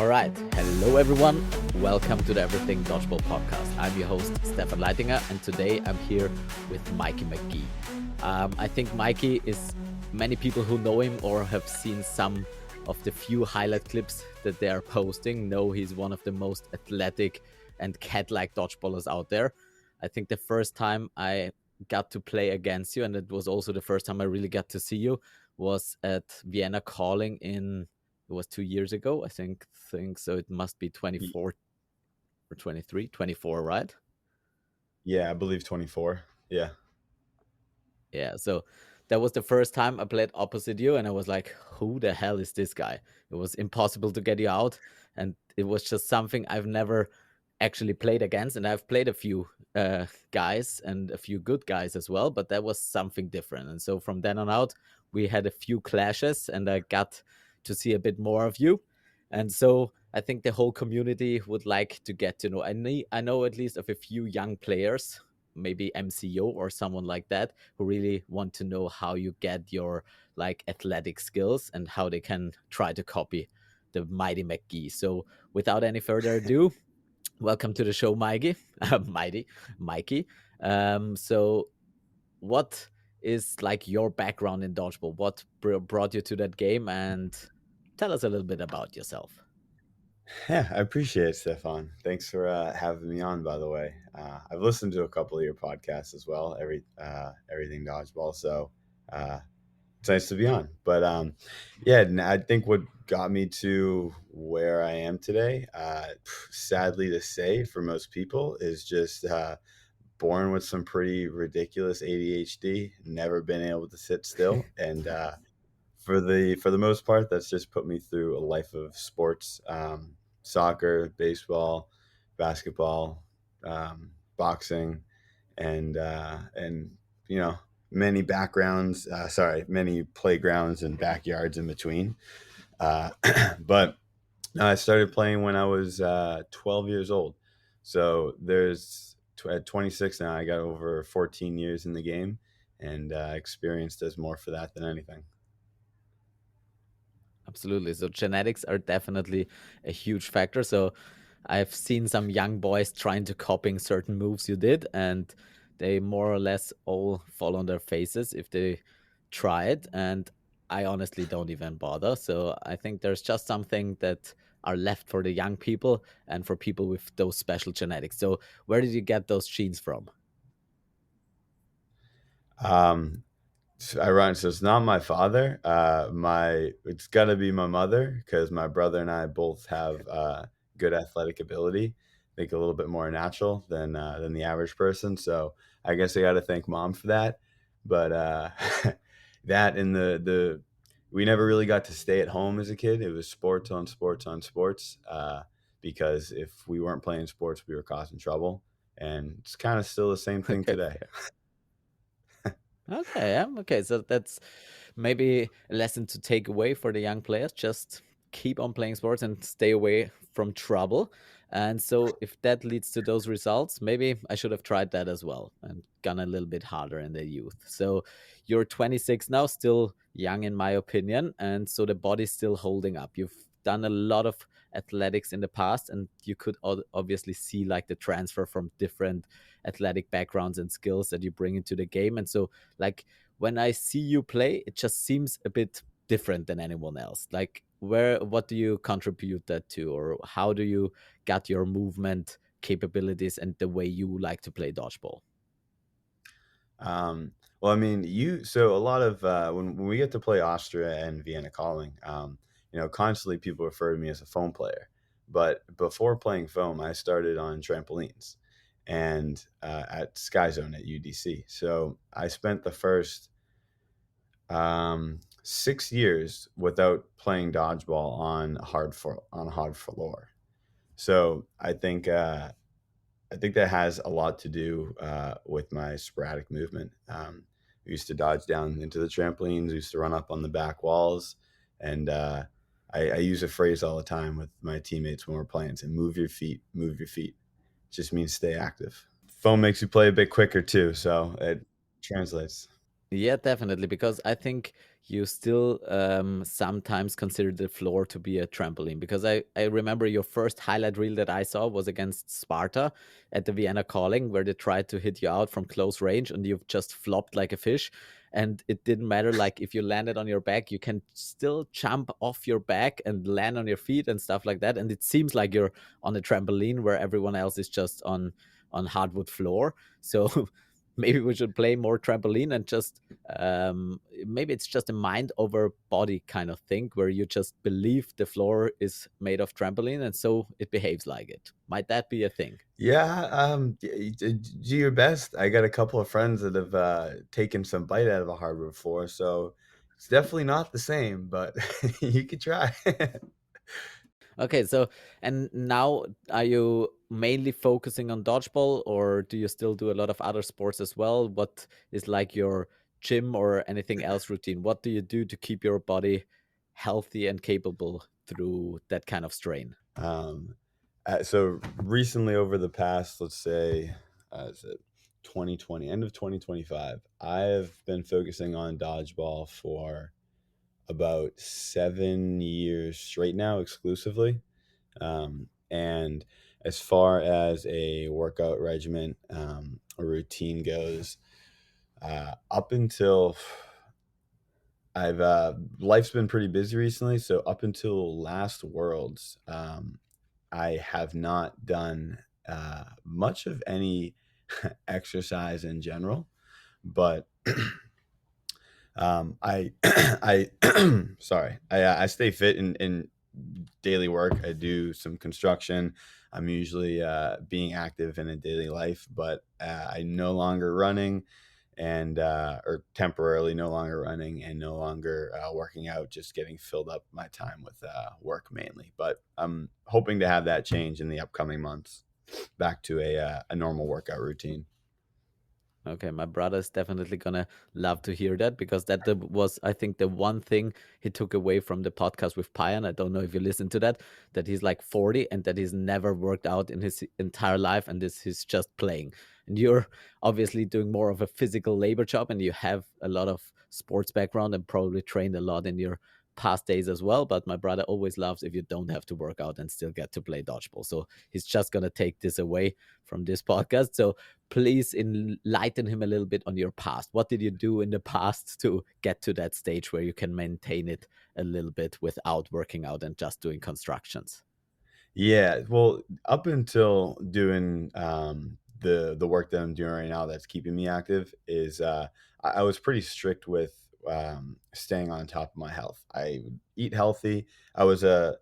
All right. Hello, everyone. Welcome to the Everything Dodgeball podcast. I'm your host, Stefan Leitinger, and today I'm here with Mikey McGee. I think Mikey is many people who know him or have seen some of the few highlight clips that they are posting know he's one of the most athletic and cat-like dodgeballers out there. I think the first time I got to play against you, and it was also the first time I really got to see you, was at Vienna Calling it was 2 years ago, I think so. It must be Y- 24 or 23, 24, right? Yeah, I believe 24. Yeah. Yeah, so that was the first time I played opposite you, and I was like, who the hell is this guy? It was impossible to get you out, and it was just something I've never actually played against. And I've played a few guys and a few good guys as well, but that was something different. And so from then on out, we had a few clashes, and I got to see a bit more of you. And so I think the whole community would like to get to know. I know at least of a few young players, maybe MCO or someone like that, who really want to know how you get your like athletic skills and how they can try to copy the mighty McGee. So without any further ado, welcome to the show, Mikey. Mighty Mikey. So what is like your background in dodgeball? What brought you to that game, and tell us a little bit about yourself. Yeah, I appreciate it, Stefan. Thanks for having me on, by the way. I've listened to a couple of your podcasts as well, Everything Dodgeball. So it's nice to be on. But yeah, I think what got me to where I am today, sadly to say for most people, is just born with some pretty ridiculous ADHD, never been able to sit still. And for the most part, that's just put me through a life of sports, soccer, baseball, basketball, boxing, and you know many backgrounds. Many playgrounds and backyards in between. Uh, but no, I started playing when I was 12 years old. So at 26 now, I got over 14 years in the game, and experienced as more for that than anything. Absolutely. So genetics are definitely a huge factor. So I've seen some young boys trying to copying certain moves you did, and they more or less all fall on their faces if they try it. And I honestly don't even bother. So I think there's just something that are left for the young people and for people with those special genetics. So where did you get those genes from? Um, Ironic. So it's not my father. It's got to be my mother because my brother and I both have good athletic ability. I think a little bit more natural than the average person. So I guess I got to thank mom for that. But that and the we never really got to stay at home as a kid. It was sports on sports on sports. Because if we weren't playing sports, we were causing trouble, and it's kind of still the same thing Okay, today. fair. Okay, yeah, okay. So that's maybe a lesson to take away for the young players. Just keep on playing sports and stay away from trouble. And so, if that leads to those results, maybe I should have tried that as well and gone a little bit harder in the youth. So, you're 26 now, still young in my opinion. And so, the body's still holding up. You've done a lot of athletics in the past, and you could obviously see like the transfer from different athletic backgrounds and skills that you bring into the game. And so, like, when I see you play, it just seems a bit different than anyone else. Like, what do you contribute that to, or how do you get your movement capabilities and the way you like to play dodgeball? Well, I mean, so a lot of when we get to play Austria and Vienna Calling, constantly people refer to me as a foam player. But before playing foam, I started on trampolines and at Sky Zone at UDC. So I spent the first 6 years without playing dodgeball on a hard floor. So I think that has a lot to do with my sporadic movement. We used to dodge down into the trampolines. We used to run up on the back walls, and I use a phrase all the time with my teammates when we're playing: "To move your feet, move your feet." It just means stay active. Foam makes you play a bit quicker too, so it translates. Yeah, definitely. Because I think you still sometimes consider the floor to be a trampoline. Because I remember your first highlight reel that I saw was against Sparta at the Vienna Calling, where they tried to hit you out from close range and you've just flopped like a fish. And it didn't matter, like if you landed on your back, you can still jump off your back and land on your feet and stuff like that. And it seems like you're on a trampoline where everyone else is just on hardwood floor. So maybe we should play more trampoline and just maybe it's just a mind over body kind of thing where you just believe the floor is made of trampoline and so it behaves like it. Might that be a thing? Yeah, do your best. I got a couple of friends that have taken some bite out of a hardwood floor, so it's definitely not the same, but you could try. Okay, so and now are you mainly focusing on dodgeball or do you still do a lot of other sports as well? What is like your gym or anything else routine? What do you do to keep your body healthy and capable through that kind of strain? Um, so recently, over the past, let's say, is it 2020, end of 2025, I've been focusing on dodgeball for about 7 years straight now, exclusively. And as far as a workout regimen, a routine goes, up until I've life's been pretty busy recently, so up until last Worlds, I have not done much of any exercise in general, but I I sorry, I stay fit in daily work. I do some construction. I'm usually being active in a daily life, but I no longer running and or temporarily no longer running and no longer working out, just getting filled up my time with work mainly. But I'm hoping to have that change in the upcoming months, back to a normal workout routine. Okay, my brother is definitely gonna love to hear that because that was, I think, the one thing he took away from the podcast with Payan. I don't know if you listened to that, that he's like 40 and that he's never worked out in his entire life and this he's just playing. And you're obviously doing more of a physical labor job and you have a lot of sports background and probably trained a lot in your past days as well. But my brother always loves if you don't have to work out and still get to play dodgeball. So he's just gonna take this away from this podcast. So please enlighten him a little bit on your past. What did you do in the past to get to that stage where you can maintain it a little bit without working out and just doing constructions? Yeah, well, up until doing the work that I'm doing right now that's keeping me active is I was pretty strict with staying on top of my health. I would eat healthy. I was a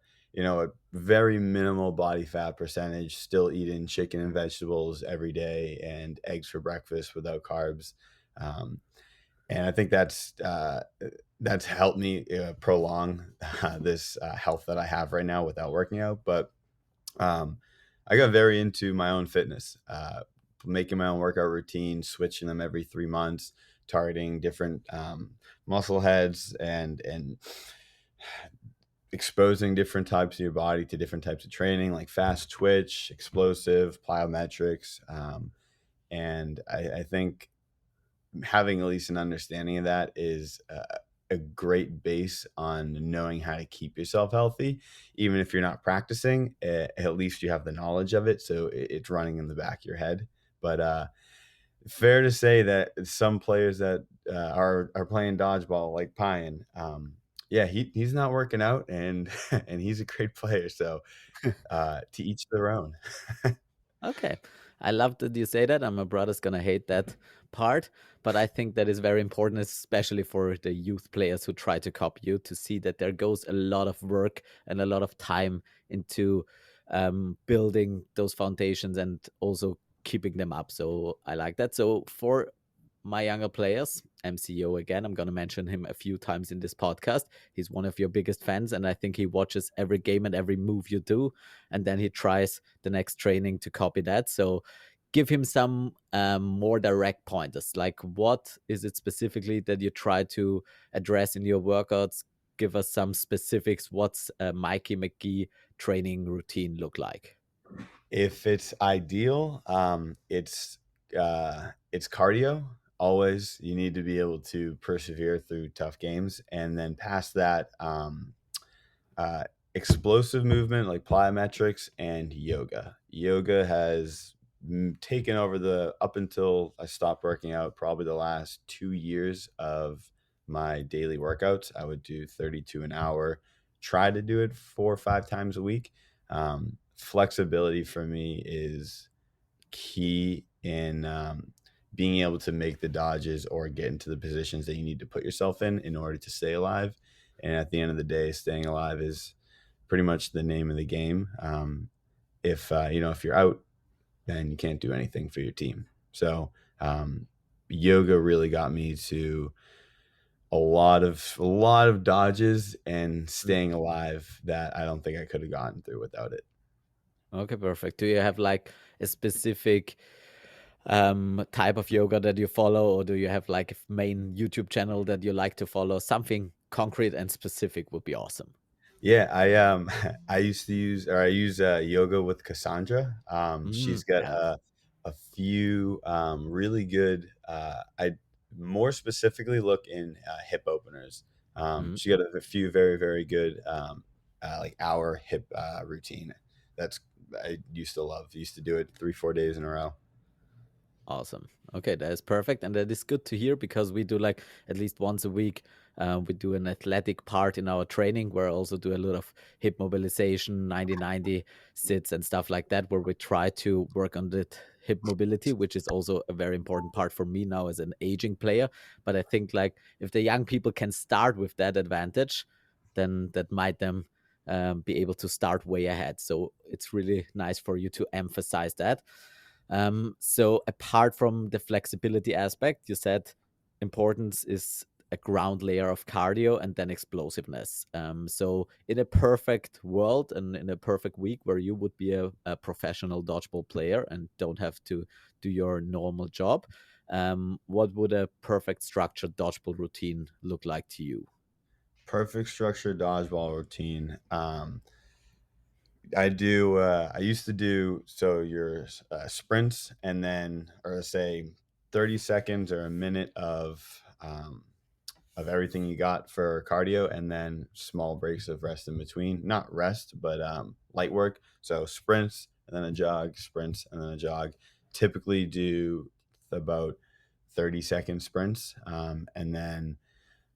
very minimal body fat percentage, still eating chicken and vegetables every day and eggs for breakfast without carbs. Um, and I think that's helped me prolong this health that I have right now without working out. But um, I got very into my own fitness, making my own workout routine, switching them every 3 months, targeting different muscle heads, and exposing different types of your body to different types of training, like fast twitch, explosive, plyometrics. And I think having at least an understanding of that is a great base on knowing how to keep yourself healthy. Even if you're not practicing, at least you have the knowledge of it, so it's running in the back of your head. But fair to say that some players that are playing dodgeball, like Pine, yeah, he's not working out, and and he's a great player. So to each their own. Okay. I love that you say that. And my brother's gonna hate that part, but I think that is very important, especially for the youth players who try to copy you, to see that there goes a lot of work and a lot of time into building those foundations and also keeping them up. So I like that. So for my younger players, MCO again, I'm gonna mention him a few times in this podcast. He's one of your biggest fans, and I think he watches every game and every move you do and then he tries the next training to copy that. So give him some more direct pointers. Like, what is it specifically that you try to address in your workouts? Give us some specifics. What's a Mikey McGee training routine look like? If it's ideal, it's cardio. always. You need to be able to persevere through tough games, and then past that, uh, explosive movement like plyometrics and yoga. Yoga has taken over the up until I stopped working out, probably the last 2 years of my daily workouts. I would do 32 an hour, try to do it 4 or 5 times a week. Flexibility for me is key in being able to make the dodges or get into the positions that you need to put yourself in order to stay alive. And at the end of the day, staying alive is pretty much the name of the game. If if you're out, then you can't do anything for your team. So yoga really got me to a lot of dodges and Mm. staying alive that I don't think I could have gotten through without it. Okay, perfect. Do you have like a specific type of yoga that you follow, or do you have like a main YouTube channel that you like to follow? Something concrete and specific would be awesome. Yeah, I used to use or I use yoga with Cassandra. She's got Yeah. a few really good. I more specifically look in hip openers. Mhm. She got a few very good like hour hip routine. That's I used to love. Used to do it 3 4 days in a row. Awesome. Okay, that is perfect, and that is good to hear because we do like at least once a week. We do an athletic part in our training where I also do a lot of hip mobilization, 90-90 sits and stuff like that, where we try to work on the hip mobility, which is also a very important part for me now as an aging player. But I think like if the young people can start with that advantage, then that might them be able to start way ahead. So it's really nice for you to emphasize that. So apart from the flexibility aspect, you said importance is a ground layer of cardio and then explosiveness. So in a perfect world and in a perfect week where you would be a professional dodgeball player and don't have to do your normal job, what would a perfect structured dodgeball routine look like to you? Perfect structured dodgeball routine. I used to do so your sprints and then, or say, 30 seconds or a minute of everything you got for cardio, and then small breaks of rest in between. Not rest, but light work. So sprints and then a jog, sprints and then a jog. Typically do about 30-second sprints, and then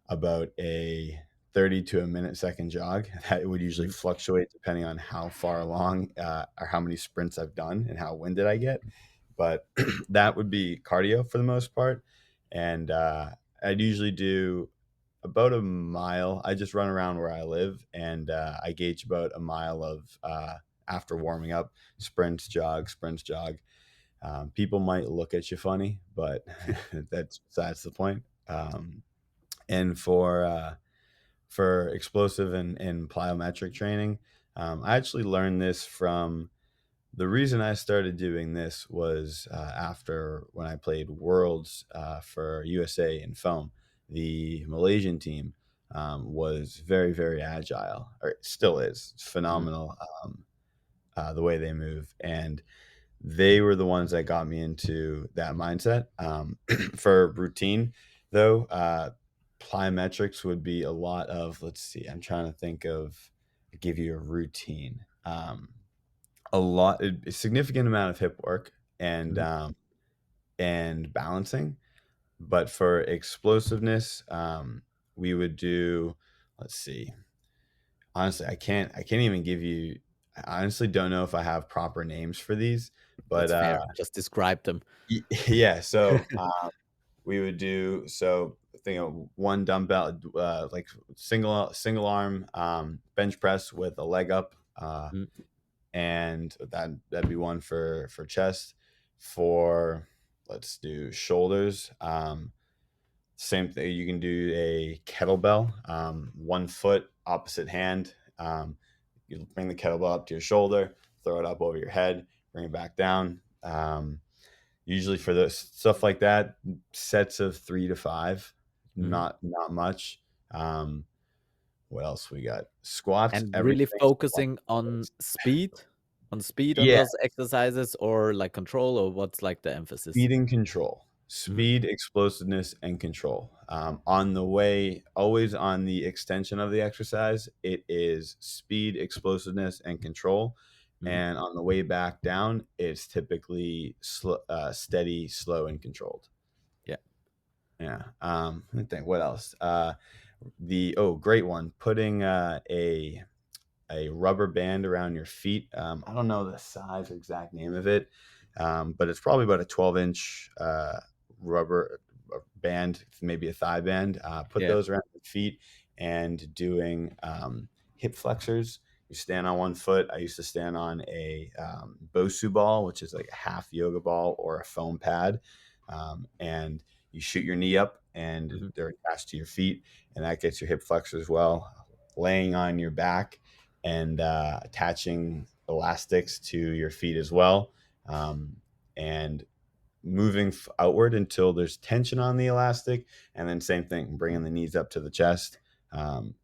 about a 30 to a minute second jog. That would usually Mhm. fluctuate depending on how far along or how many sprints I've done and how winded I get. But that would be cardio for the most part. And I'd usually do about a mile. I just run around where I live, and I gauge about a mile of after warming up, sprints, jog, sprints, jog. People might look at you funny, but that's the point. And for explosive and plyometric training, I actually learned this from the reason I started doing this was after when I played Worlds for USA in foam. The Malaysian team was very agile, or it still is. It's Mhm. phenomenal the way they move, and they were the ones that got me into that mindset. For routine, though, plyometrics would be a lot of, let's see, I'm trying to think of, give you a routine. A significant amount of hip work Mhm. and balancing. But for explosiveness, we would do, let's see, honestly, I can't even give you, I honestly don't know if I have proper names for these, but That's fair. Just describe them. yeah. So we would do so. Think of one dumbbell, like single arm bench press with a leg up, Mhm. and that'd be one for chest. For let's do shoulders. Same thing. You can do a kettlebell, 1 foot, opposite hand. You bring the kettlebell up to your shoulder, throw it up over your head, bring it back down. Usually for this stuff like that, sets of 3 to 5, Mhm. not much. Um, what else we got? Squats, And really everything. focusing on speed on Yeah, those exercises or like control or what's like the emphasis? speed and control. Mhm. speed, explosiveness, and control. On the way, always on the extension of the exercise, it is speed, explosiveness, and control. Mhm. And on the way back down, it's typically steady, slow, and controlled. Yeah. Yeah. Let me think. What else? The great one. Putting a rubber band around your feet. I don't know the size or exact name of it, but it's probably about a 12-inch rubber band, maybe a thigh band. Put Yeah. those around your feet and doing hip flexors. You stand on one foot. I used to stand on a Bosu ball, which is like a half yoga ball or a foam pad, and you shoot your knee up, and Mhm. they're attached to your feet, and that gets your hip flexors as well. Laying on your back and attaching elastics to your feet as well, and moving outward until there's tension on the elastic, and then same thing, bringing the knees up to the chest,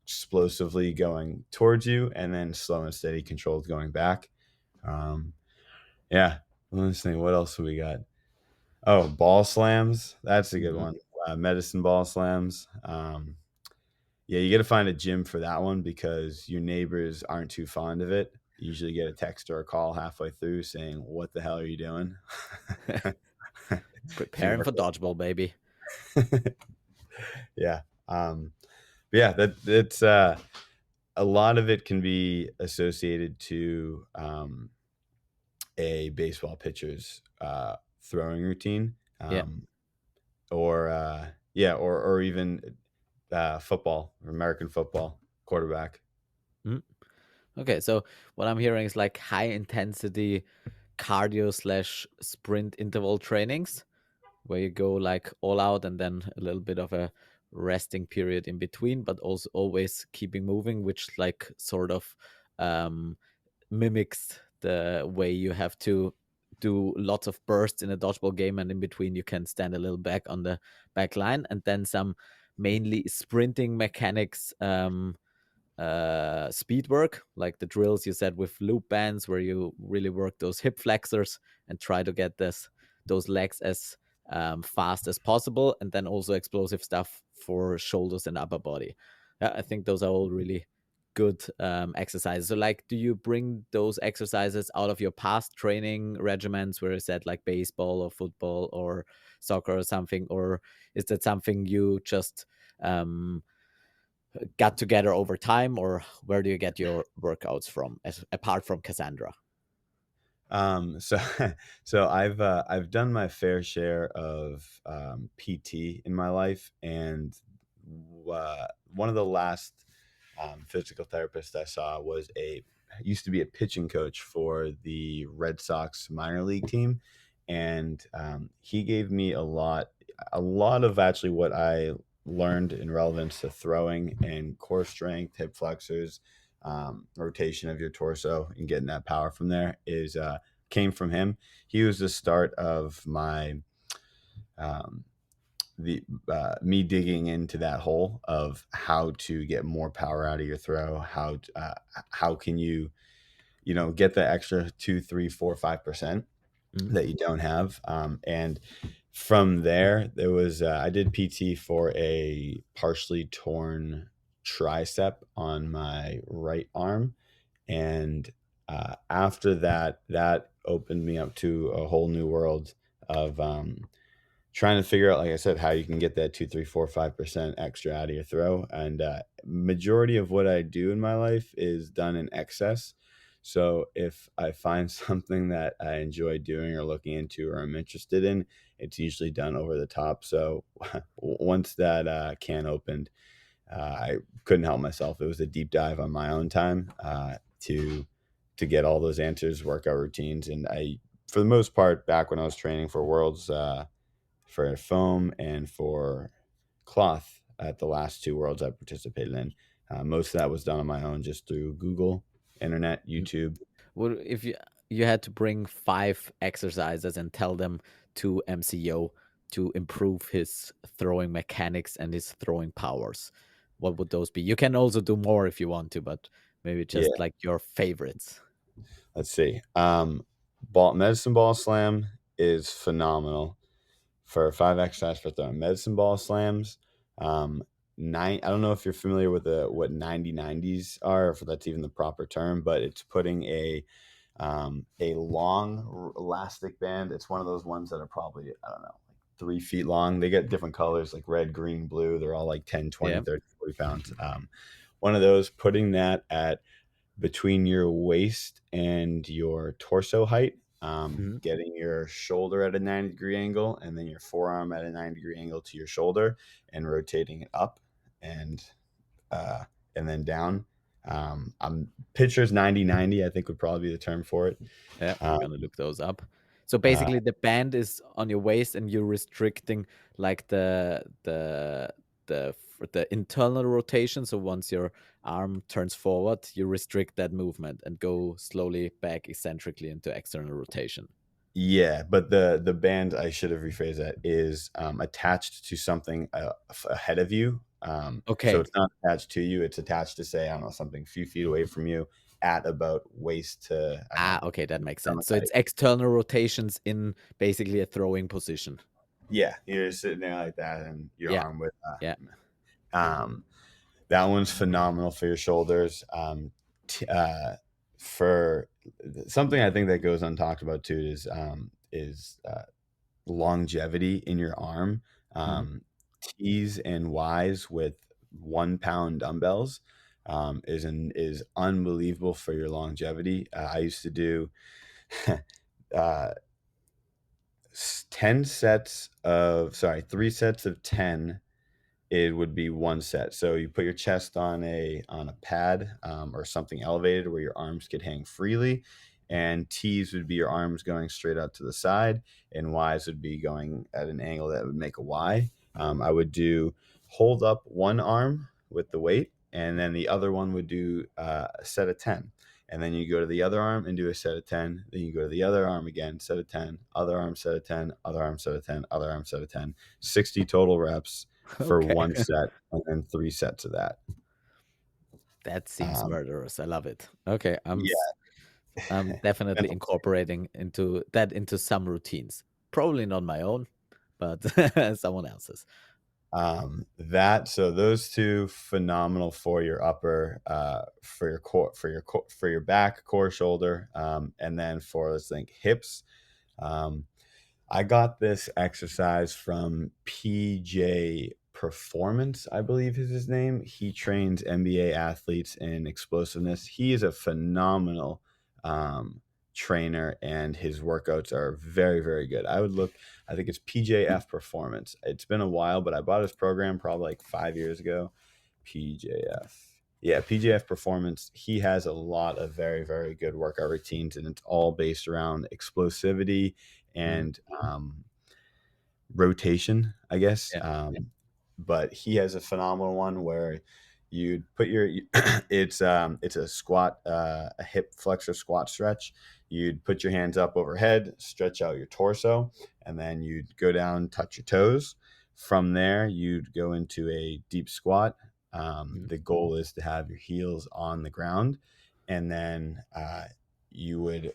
explosively going towards you, and then slow and steady controlled going back. Um, yeah, let's think. What else have we got? Oh, ball slams. That's a good Mhm. one. Medicine ball slams. Yeah, you got to find a gym for that one because your neighbors aren't too fond of it. You usually get a text or a call halfway through saying, "What the hell are you doing?" If you Preparing work for dodgeball, baby. yeah. Yeah, that's a lot of it can be associated to a baseball pitcher's throwing routine, Yeah. or yeah, or even football, American football quarterback. Mhm. Okay, so what I'm hearing is like high intensity cardio slash sprint interval trainings where you go like all out and then a little bit of a resting period in between, but also always keeping moving, which like sort of um, mimics the way you have to do lots of bursts in a dodgeball game, and in between you can stand a little back on the back line, and then some mainly sprinting mechanics, speed work, like the drills you said with loop bands, where you really work those hip flexors and try to get those legs as fast as possible, and then also explosive stuff for shoulders and upper body. Yeah, I think those are all really good exercises. So, like, do you bring those exercises out of your past training regimens, where you said like baseball or football or soccer or something, or is that something you just um, got together over time, or where do you get your workouts from, apart from Cassandra? So so I've done my fair share of PT in my life, and one of the last physical therapists I saw was a used to be a pitching coach for the Red Sox minor league team, and he gave me a lot of actually what I learned in relevance to throwing and core strength, hip flexors, rotation of your torso, and getting that power from there is came from him. He was the start of my um, the me digging into that hole of how to get more power out of your throw. How can you get the extra 2, 3, 4, 5% Mm. that you don't have, and from there was I did PT for a partially torn tricep on my right arm, and after that, that opened me up to a whole new world of trying to figure out, like I said, how you can get that 2, 3, 4, 5% extra out of your throw. And majority of what I do in my life is done in excess. So if I find something that I enjoy doing or looking into or I'm interested in, it's usually done over the top. So once that can opened, I couldn't help myself. It was a deep dive on my own time to get all those answers, workout routines, and for the most part, back when I was training for Worlds, for foam and for cloth at the last two Worlds I participated in, most of that was done on my own, just through Google, internet, Mm. YouTube. Well, if you had to bring 5 exercises and tell them to MCO to improve his throwing mechanics and his throwing powers, what would those be? You can also do more if you want to, but maybe just Yeah, like your favorites. let's see. Medicine ball slam is phenomenal for 5 exercises for throwing medicine ball slams. Nine. I don't know if you're familiar with the what 90/90s are, if that's even the proper term, but it's putting a long elastic band. It's one of those ones that are probably, I don't know, like 3 feet long. They get different colors like red, green, blue. They're all like 10, Yeah. 20, 30, 40 pounds. One of those, putting that at between your waist and your torso height, Mhm. getting your shoulder at a 90-degree angle and then your forearm at a 90-degree angle to your shoulder and rotating it up and uh, and then down. I'm Pitchers 90/90, I think would probably be the term for it. Yeah, we're Um, gonna look those up. So uh, basically, the band is on your waist, and you're restricting like the internal rotation. So once your arm turns forward, you restrict that movement and go slowly back eccentrically into external rotation. yeah, but the band, I should have rephrased that, is attached to something ahead of you. So Okay. it's not attached to you; it's attached to, say, I don't know, something a few feet away from you at about waist to, I don't Ah, know, okay, that makes sense. stomach So it's height. external rotations in basically a throwing position. Yeah, you're sitting there like that, and your Yeah, arm with yeah. um, that one's phenomenal for your shoulders. T For something I think that goes untalked about too is longevity in your arm. Mhm. T's and Y's with 1 pound dumbbells is unbelievable for your longevity. I used to do uh, 3 sets of 10. It would be 1 set. So you put your chest on a pad, or something elevated where your arms could hang freely, and T's would be your arms going straight out to the side, and Y's would be going at an angle that would make a Y. I would do hold up one arm with the weight, and then the other one would do a set of 10. And then you go to the other arm and do a set of 10. Then you go to the other arm again, set of 10, other arm, set of 10, other arm, set of 10, other arm, set of 10. 60 total reps for Okay. 1 set, and then 3 sets of that. That seems Um, murderous. I love it. Okay, yeah, I'm definitely mental incorporating into some routines. Probably not my own, but someone else's. that so those two phenomenal for your upper, for your core, for your back, core, shoulder, and then for, let's think, hips. Um, I got this exercise from PJ Performance, I believe is his name. He trains NBA athletes in explosiveness. He is a phenomenal trainer, and his workouts are very, very good. I think it's PJF Performance. It's been a while, but I bought his program probably like 5 years ago. PJF. Yeah, PJF Performance. He has a lot of very, very good workout routines, and it's all based around explosivity Mhm. and rotation, I guess. Yeah. But he has a phenomenal one where you put your it's a squat, a hip flexor squat stretch. You'd put your hands up overhead, stretch out your torso, and then you'd go down, touch your toes. From there, you'd go into a deep squat. Mhm. The goal is to have your heels on the ground, and then you would,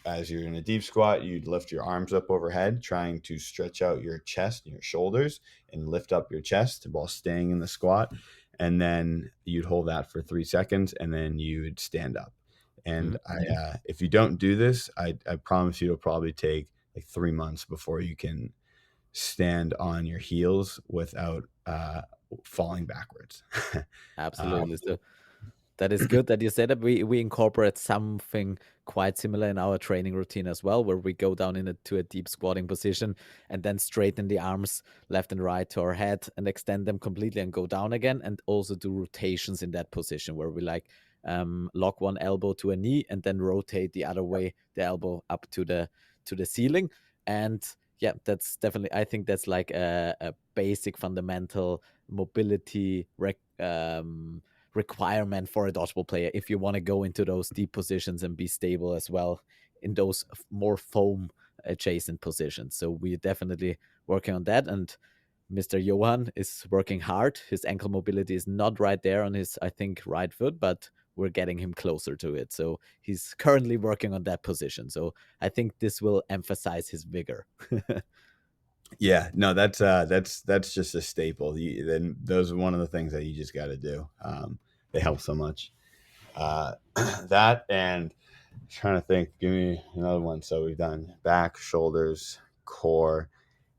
as you're in a deep squat, you'd lift your arms up overhead, trying to stretch out your chest and your shoulders and lift up your chest while staying in the squat. And then you'd hold that for 3 seconds, and then you'd stand up. And Mhm. if you don't do this, I promise you it'll probably take like 3 months before you can stand on your heels without falling backwards. um, Absolutely. So that is good that you said that we incorporate something quite similar in our training routine as well, where we go down into a deep squatting position and then straighten the arms left and right to our head and extend them completely and go down again, and also do rotations in that position where we like lock one elbow to a knee and then rotate the other way, the elbow up to the ceiling. And yeah, that's definitely, I think that's like a basic fundamental mobility requirement for a dodgeball player if you want to go into those deep positions and be stable as well in those more foam adjacent positions. So we're definitely working on that. And Mr. Johan is working hard. His ankle mobility is not right there on his, I think, right foot, but we're getting him closer to it. So he's currently working on that position. So I think this will emphasize his vigor. Yeah, no, that's just a staple. Then those are one of the things that you just got to do. They help so much. That and trying to think. Give me another one. So we've done back, shoulders, core,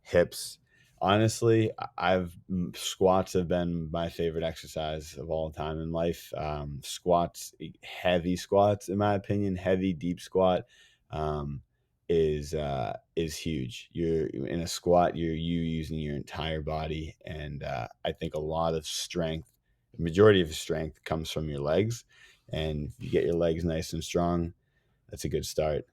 hips. Honestly, I've squats have been my favorite exercise of all time in life. Squats, heavy squats, in my opinion, heavy deep squat. Um, is huge. You're in a squat, you using your entire body, and I think a lot of strength, the majority of strength comes from your legs, and if you get your legs nice and strong, that's a good start.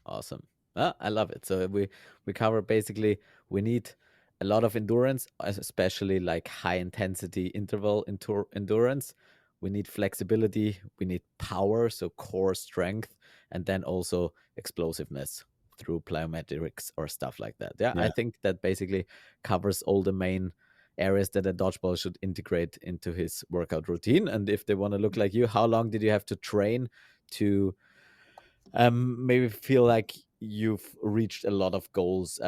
Awesome. I love it. So we cover basically we need a lot of endurance, especially like high intensity interval endurance. We need flexibility. We need power, so core strength, and then also explosiveness through plyometrics or stuff like that. Yeah, I Yeah. think that basically covers all the main areas that a dodgeball should integrate into his workout routine. And if they want to look like you, how long did you have to train to maybe feel like you've reached a lot of goals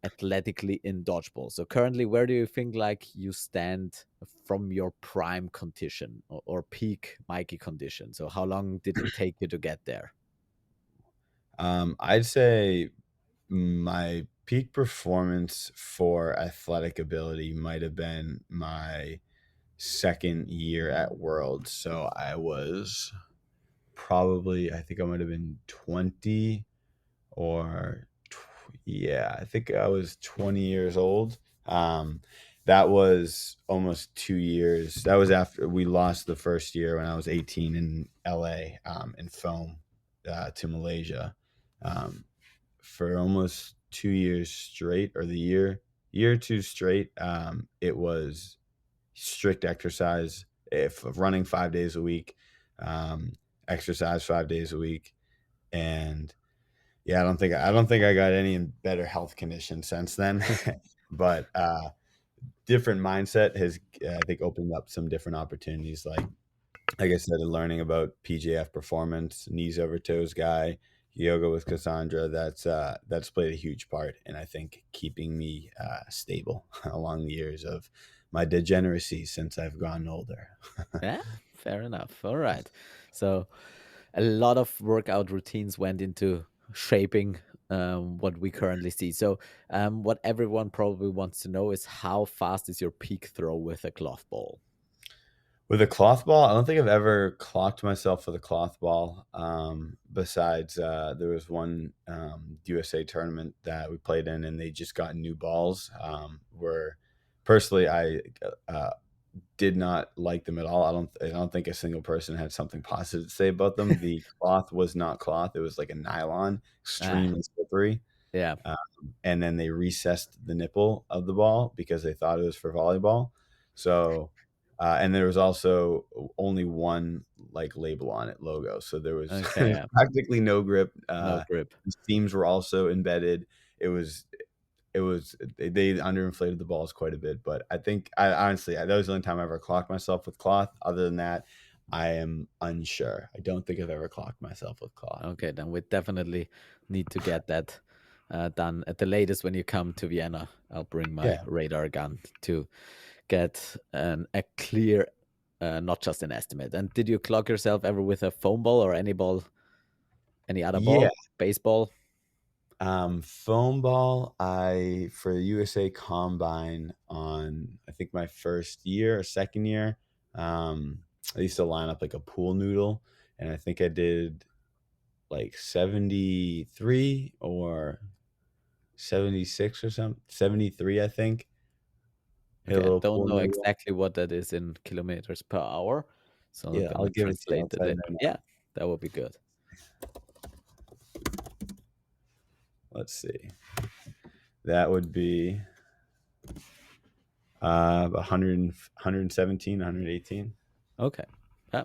athletically in dodgeball? So currently, where do you think like you stand from your prime condition or peak Mikey condition? So how long did it take you to get there? I'd say my peak performance for athletic ability might have been my second year at Worlds. So I was probably, I think I might have been 20 or yeah, I think I was 20 years old. Um, that was almost 2 years. That was after we lost the first year when I was 18 in LA, in foam, to Malaysia. Um, for almost 2 years straight, or the year or two straight, it was strict exercise, if running 5 days a week, um, exercise 5 days a week, and yeah, I don't think I got any better health condition since then. But different mindset has, I think, opened up some different opportunities. Like I said, learning about PJF performance, knees over toes guy, yoga with Cassandra. That's played a huge part in, I think, keeping me stable along the years of my degeneracy since I've gotten older. Yeah, fair enough. All right. So a lot of workout routines went into shaping what we currently see. So what everyone probably wants to know is how fast is your peak throw with a cloth ball? With a cloth ball, I don't think I've ever clocked myself with a cloth ball. Besides, there was one USA tournament that we played in, and they just got new balls. Where personally, I uh, did not like them at all. I don't think a single person had something positive to say about them. The cloth was not cloth; it was like a nylon, Ah, extremely slippery. yeah. And then they recessed the nipple of the ball because they thought it was for volleyball. So, and there was also only one like label on it, logo. So there was Okay. there's Yeah. practically no grip. No grip. The seams were also embedded. It was they underinflated the balls quite a bit. But I think I honestly that was the only time I ever clocked myself with cloth. Other than that, I am unsure. I don't think I've ever clocked myself with cloth. Okay, then we definitely need to get that done at the latest when you come to Vienna. I'll bring my Yeah. radar gun to get a clear, not just an estimate. And did you clock yourself ever with a foam ball or any ball, any other Yeah. ball, baseball? Foam ball, I for the USA Combine on I think my first year or second year, I used to line up like a pool noodle, and I think I did like 73 or 76 or something. 73, I think. Hit a Okay, I little don't pool know noodle. exactly what that is in kilometers per hour, so I'm Yeah, I'll gonna give it to you. I'll translate it tell you later. right Yeah, now. that would be good. Let's see. That would be 100, 117, 118. Okay. Yeah.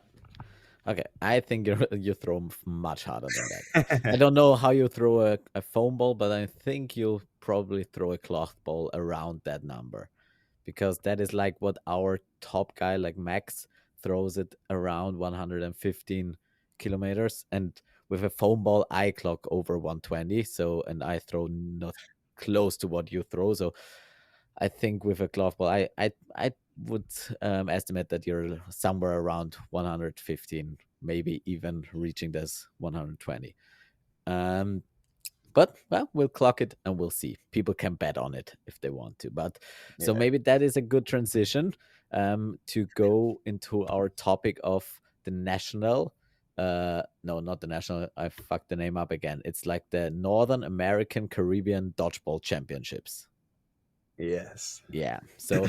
Okay, I think you throw much harder than that. I don't know how you throw a foam ball, but I think you'll probably throw a cloth ball around that number because that is like what our top guy, like Max, throws it around 115 kilometers. And with a foam ball, I clock over 120. So, and I throw not close to what you throw. So I think with a glove ball, I would estimate that you're somewhere around 115, maybe even reaching this 120. Um, but well, we'll clock it and we'll see. People can bet on it if they want to. But so Yeah. maybe that is a good transition to go into our topic of the national. No, not the national. I fucked the name up again. It's like the Northern American Caribbean Dodgeball Championships. Yes. Yeah. So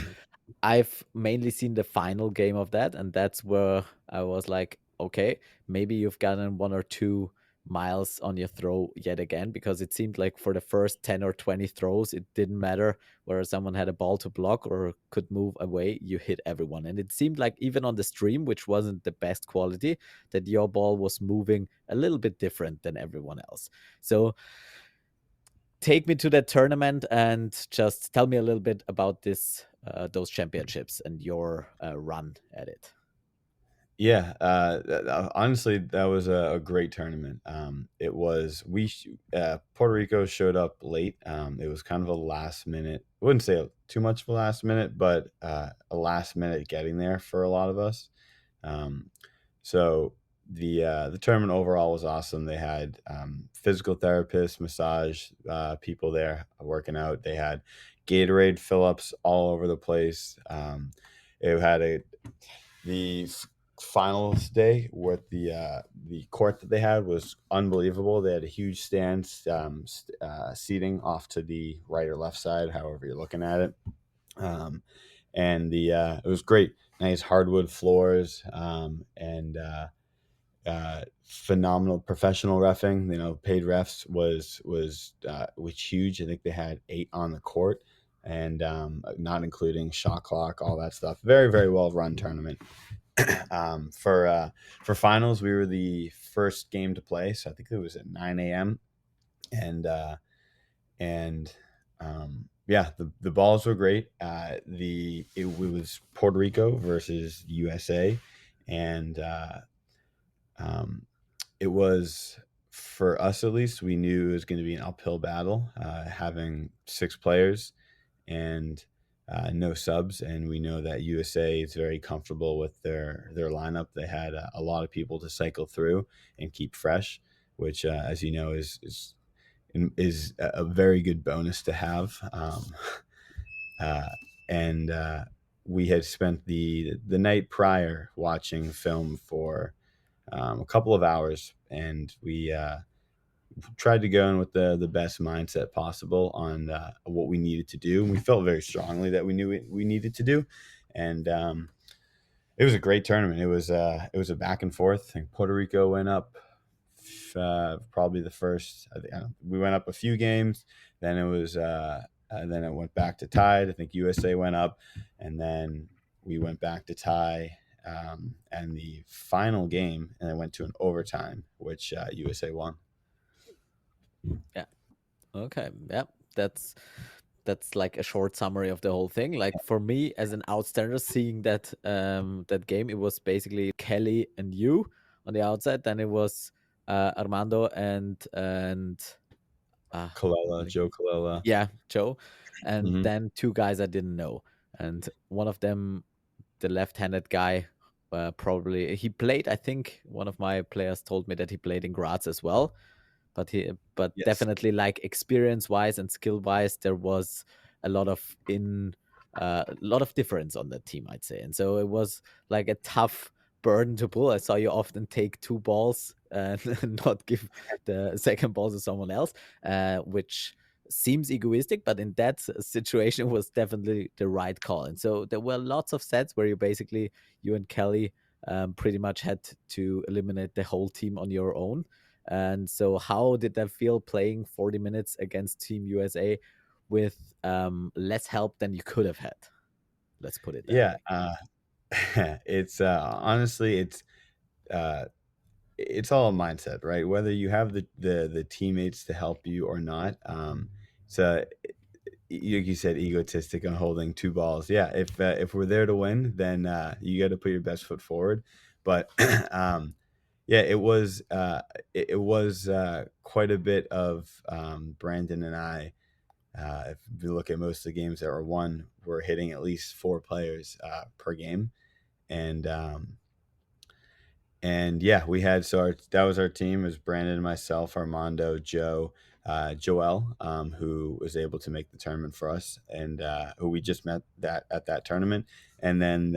I've mainly seen the final game of that, and that's where I was like, okay, maybe you've gotten 1 or 2 miles on your throw yet again, because it seemed like for the first 10 or 20 throws, it didn't matter whether someone had a ball to block or could move away, you hit everyone. And it seemed like even on the stream, which wasn't the best quality, that your ball was moving a little bit different than everyone else. So take me to that tournament and just tell me a little bit about this those championships and your run at it. Yeah, honestly, that was a great tournament. It was Puerto Rico showed up late. It was kind of a last minute. I wouldn't say too much of a last minute, but a last minute getting there for a lot of us. Um, so the tournament overall was awesome. They had physical therapists, massage people there working out. They had Gatorade fill ups all over the place. It had the finals day with the court that they had was unbelievable. They had a huge stand, seating off to the right or left side, however you're looking at it. Um, and the it was great, nice hardwood floors, and phenomenal professional refing. You know, paid refs was huge. I think they had 8 on the court, and not including shot clock, all that stuff. Very very well run tournament. um, for uh, for finals, we were the first game to play, so I think it was at 9 a.m. and and yeah, the balls were great. It was Puerto Rico versus USA, and um, it was, for us at least, we knew it was going to be an uphill battle, having 6 players and no subs, and we know that USA is very comfortable with their lineup. They had a lot of people to cycle through and keep fresh, which, as you know, is a very good bonus to have. Uh, and We had spent the night prior watching film for a couple of hours, and we tried to go in with the best mindset possible on what we needed to do, and we felt very strongly that we knew we needed to do, and it was a great tournament. It was a back and forth. I think Puerto Rico went up probably the first. We went up a few games, then then it went back to tied. I think USA went up, and then we went back to tie. And the final game, and it went to an overtime, which USA won. Yeah. Okay. Yeah. That's like a short summary of the whole thing. Like for me as an outsider seeing that game, it was basically Kelly and you on the outside. Then it was Armando and Colella, like, Joe Colella. yeah, Joe, and Mhm. then 2 guys I didn't know, and one of them, the left-handed guy, probably he played. I think one of my players told me that he played in Graz as well, but Yes. definitely like experience wise and skill wise, there was a lot of a lot of difference on that team, I'd say. And so it was like a tough burden to pull. I saw you often take 2 balls and not give the second ball to someone else, which seems egoistic, but in that situation was definitely the right call. And so there were lots of sets where you and Kelly pretty much had to eliminate the whole team on your own. And so, how did that feel playing 40 minutes against Team USA with less help than you could have had? Let's put it that Yeah. way. It's honestly, uh, it's all a mindset, right? Whether you have the teammates to help you or not. So, like you said, egotistic on holding 2 balls. Yeah, if we're there to win, then you got to put your best foot forward. But yeah, it was quite a bit of Brandon and I. If you look at most of the games that were won, we're hitting at least 4 players per game, and yeah, we had that was our team. It was Brandon, myself, Armando, Joe, Joel, who was able to make the tournament for us, and who we just met that at that tournament, and then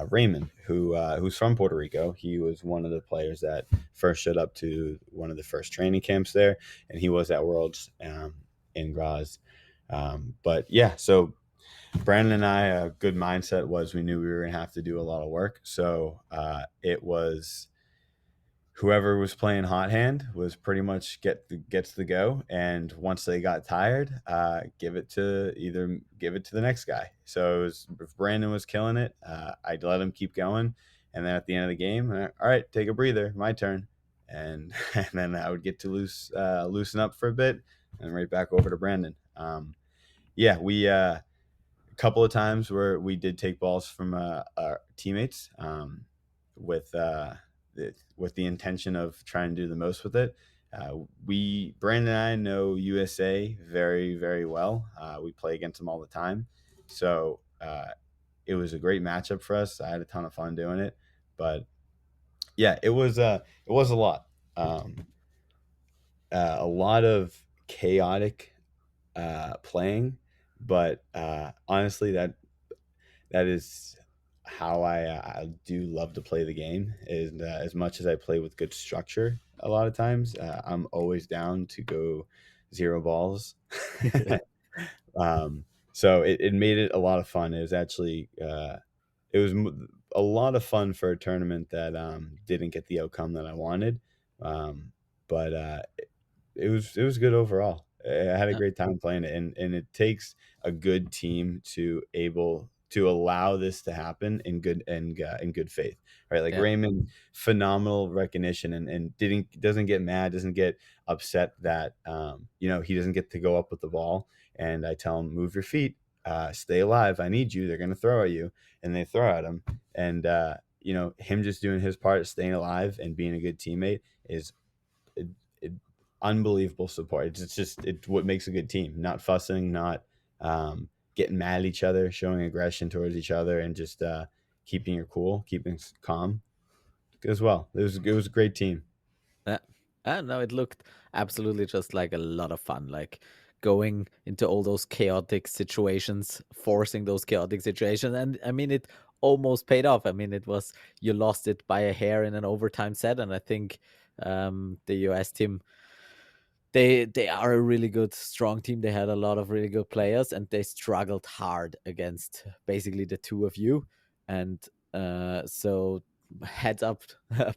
Raymond, who's from Puerto Rico. He was one of the players that first showed up to one of the first training camps there, and he was at Worlds in Graz. But yeah, so Brandon and I, a good mindset was we knew we were going to have to do a lot of work. So it was whoever was playing hot hand was pretty much gets the go, and once they got tired, give it to the next guy. So if Brandon was killing it, I'd let him keep going, and then at the end of the game, all right, take a breather, my turn, and and then I would get to loosen up for a bit, and right back over to Brandon. Yeah, we a couple of times where we did take balls from our teammates, with with the intention of trying to do the most with it. We Brandon and I know USA very very well. We play against them all the time, so it was a great matchup for us. I had a ton of fun doing it, but yeah, it was a lot of chaotic playing, but honestly, that is how I do love to play the game. Is as much as I play with good structure, a lot of times I'm always down to go zero balls. So it made it a lot of fun. It was actually it was a lot of fun for a tournament that didn't get the outcome that I wanted, um, but it was good overall. I had a Yeah, great time playing it, and it takes a good team to able to allow this to happen in good faith, right? Like yeah, Raymond, phenomenal recognition, and doesn't get mad, doesn't get upset that he doesn't get to go up with the ball. And I tell him, move your feet, stay alive. I need you. They're gonna throw at you, and they throw at him. And him just doing his part, staying alive, and being a good teammate is it, it, unbelievable support. It's just what makes a good team. Not fussing, not getting mad at each other, showing aggression towards each other, and just keeping your cool, keeping calm as well. It was a great team. yeah. I don't know. It looked absolutely just like a lot of fun. Like going into all those chaotic situations, forcing those chaotic situations, and I mean, it almost paid off. I mean, it was you lost it by a hair in an overtime set, and I think the US team they are a really good strong team. They had a lot of really good players and they struggled hard against basically the two of you. And so heads up,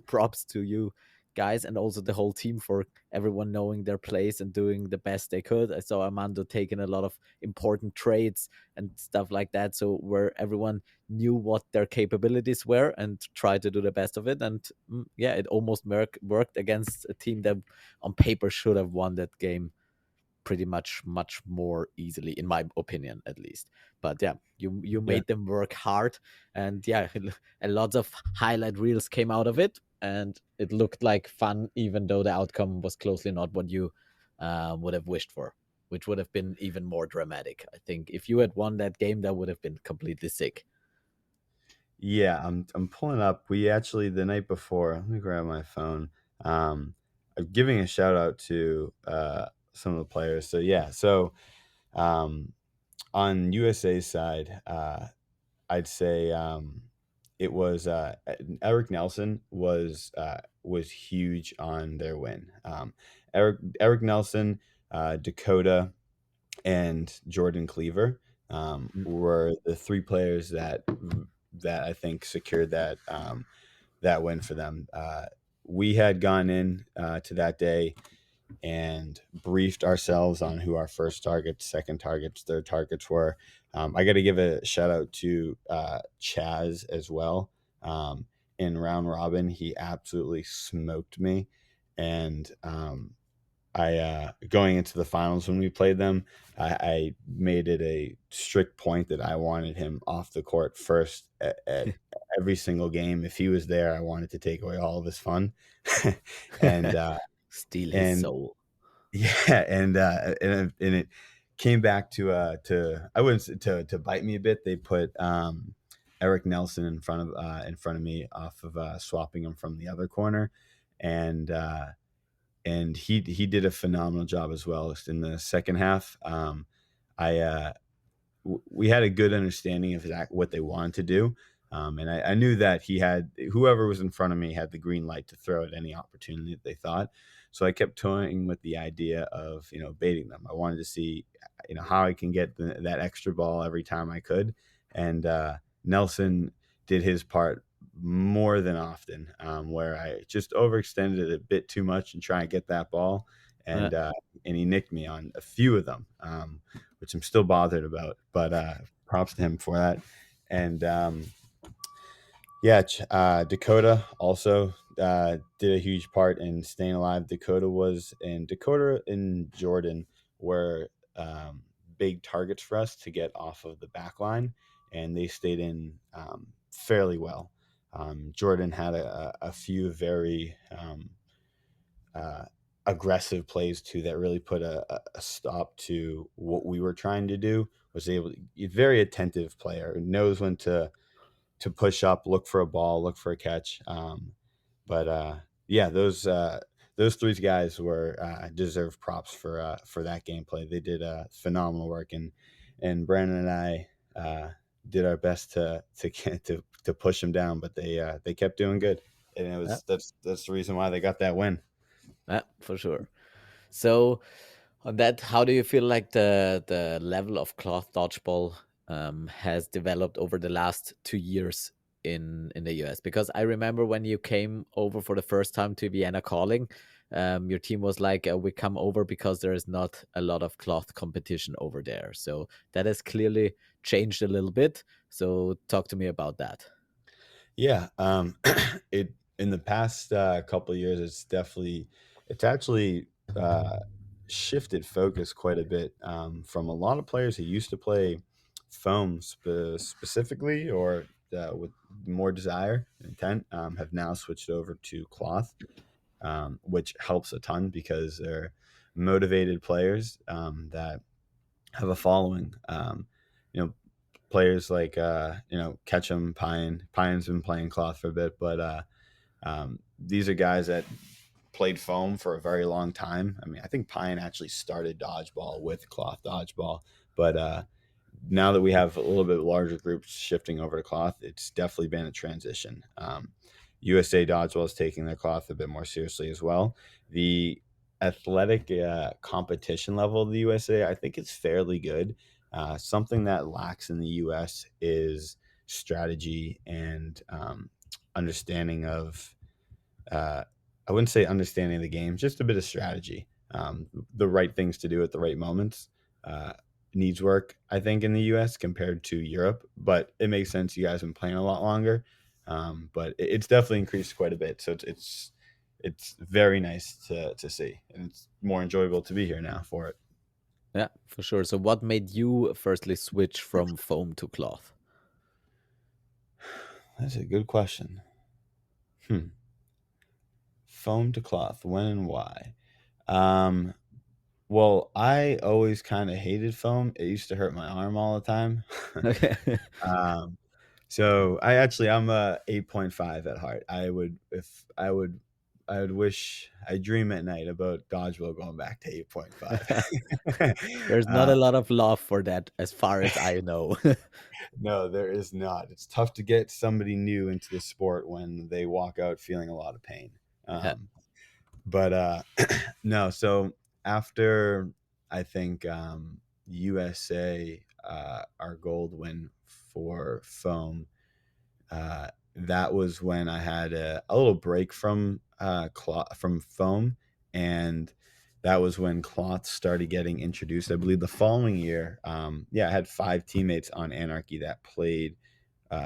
props to you guys and also the whole team for everyone knowing their place and doing the best they could. I saw Armando taking a lot of important trades and stuff like that, so where everyone knew what their capabilities were and tried to do the best of it. And yeah, it almost worked against a team that on paper should have won that game pretty much more easily, in my opinion at least. But yeah, you Yeah. made them work hard, and yeah, a lot of highlight reels came out of it, and it looked like fun, even though the outcome was closely not what you would have wished for, which would have been even more dramatic. I think if you had won that game, that would have been completely sick. Yeah, I'm pulling up. We actually the night before. Let me grab my phone. I'm giving a shout out to some of the players. So yeah, um, on USA's side, I'd say it was Eric Nelson was huge on their win. Eric Nelson, Dakota, and Jordan Cleaver Mm, were the 3 players that I think secured that win for them. We had gone in to that day and briefed ourselves on who our first targets, second targets, third targets were. I got to give a shout out to Chaz as well. In round robin, he absolutely smoked me, and I going into the finals when we played them, I made it a strict point that I wanted him off the court first at every single game. If he was there, I wanted to take away all of his fun, and steal his and soul. Yeah, and it came back to I wouldn't say to bite me a bit. They put Eric Nelson in front of me off of swapping him from the other corner, and he did a phenomenal job as well in the second half. I we had a good understanding of what they wanted to do. And I knew that he had whoever was in front of me had the green light to throw at any opportunity that they thought. So I kept toying with the idea of baiting them. I wanted to see how I can get that extra ball every time I could, and Nelson did his part more than often, where I just overextended it a bit too much and try and get that ball, Uh, and uh, and he nicked me on a few of them. Which I'm still bothered about. But props to him for that. And yeah, Dakota also did a huge part in staying alive. Dakota and Jordan were big targets for us to get off of the back line, and they stayed in fairly well. Jordan had a few very uh, aggressive plays too that really put a stop to what we were trying to do. Was able to, very attentive player, knows when to push up, look for a ball, look for a catch. But yeah, those three guys were deserve props for that gameplay. They did phenomenal work, and Brandon and I did our best to push them down, but they kept doing good, and yeah, that's the reason why they got that win. yeah, for sure. So on that, how do you feel like the level of cloth dodgeball has developed over the last 2 years in the US? Because I remember when you came over for the first time to Vienna Calling, your team was like, "We come over because there is not a lot of cloth competition over there." So that has clearly changed a little bit. So talk to me about that. Yeah, it in the past couple of years, it's actually uh, shifted focus quite a bit from a lot of players who used to play foam specifically or with more desire and intent have now switched over to cloth, which helps a ton because they're motivated players that have a following. You know, players like Ketchum, Pine. Pine's been playing cloth for a bit, but these are guys that played foam for a very long time. I mean, I think Pine actually started dodgeball with cloth dodgeball, but now that we have a little bit larger groups shifting over to cloth, it's definitely been a transition. USA Dodgeball is taking their cloth a bit more seriously as well. The athletic competition level of the USA, I think it's fairly good. Something that lacks in the US is strategy and understanding of uh, I wouldn't say understanding the game, just a bit of strategy. The right things to do at the right moments uh, needs work, I think, in the U.S. compared to Europe. But it makes sense. You guys have been playing a lot longer, but it's definitely increased quite a bit. So it's very nice to see, and it's more enjoyable to be here now for it. Yeah, for sure. So what made you firstly switch from foam to cloth? That's a good question. Hmm. Foam to cloth, when and why? Um, well, I always kind of hated foam. It used to hurt my arm all the time. Okay. Um, so I'm a 8.5 at heart. I would wish I dream at night about dodgeball going back to 8.5. There's not uh, a lot of love for that as far as I know. no, there is not. It's tough to get somebody new into the sport when they walk out feeling a lot of pain. Yeah. But no, so after I think USA our gold win for foam, that was when I had a little break from cloth from foam, and that was when cloth started getting introduced. I believe the following year, yeah, I had five teammates on Anarchy that played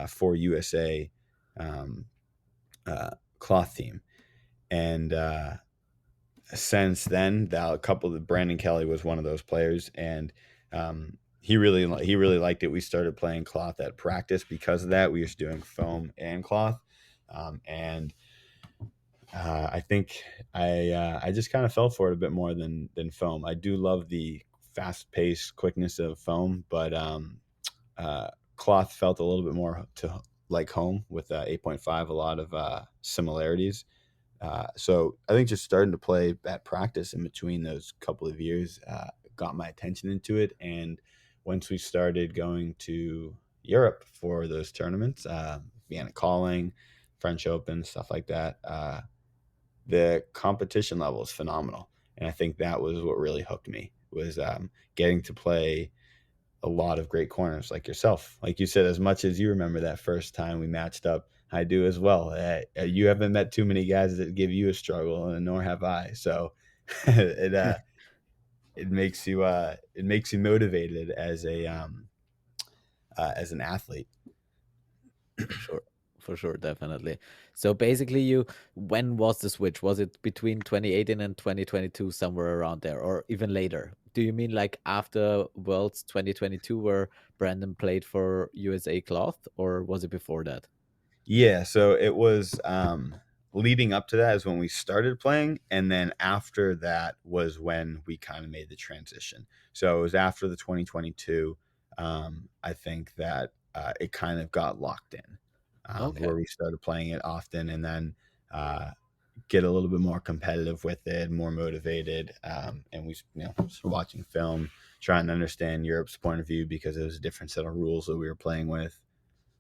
for USA um, cloth team, and since then, that a couple of Brandon Kelly was one of those players, and he really liked it. We started playing cloth at practice because of that. We used to doing foam and cloth, and I think I just kind of fell for it a bit more than foam. I do love the fast paced quickness of foam, but uh, cloth felt a little bit more to like home with 8.5. A lot of similarities. So I think just starting to play at practice in between those couple of years got my attention into it. And once we started going to Europe for those tournaments, Vienna Calling, French Open, stuff like that, the competition level is phenomenal. And I think that was what really hooked me was getting to play a lot of great corners like yourself. Like you said, as much as you remember that first time we matched up, I do as well. You haven't met too many guys that give you a struggle, and nor have I. So it it makes you motivated as an athlete. For sure. For sure, definitely. So basically, when was the switch? Was it between 2018 and 2022, somewhere around there, or even later? Do you mean like after Worlds 2022, where Brandon played for USA Cloth, or was it before that? Yeah, so it was leading up to that is when we started playing, and then after that was when we kind of made the transition. So it was after the 2022. I think that it kind of got locked in, Okay. where we started playing it often, and then uh, get a little bit more competitive with it, more motivated, and we started watching film, trying to understand Europe's point of view because it was a different set of rules that we were playing with.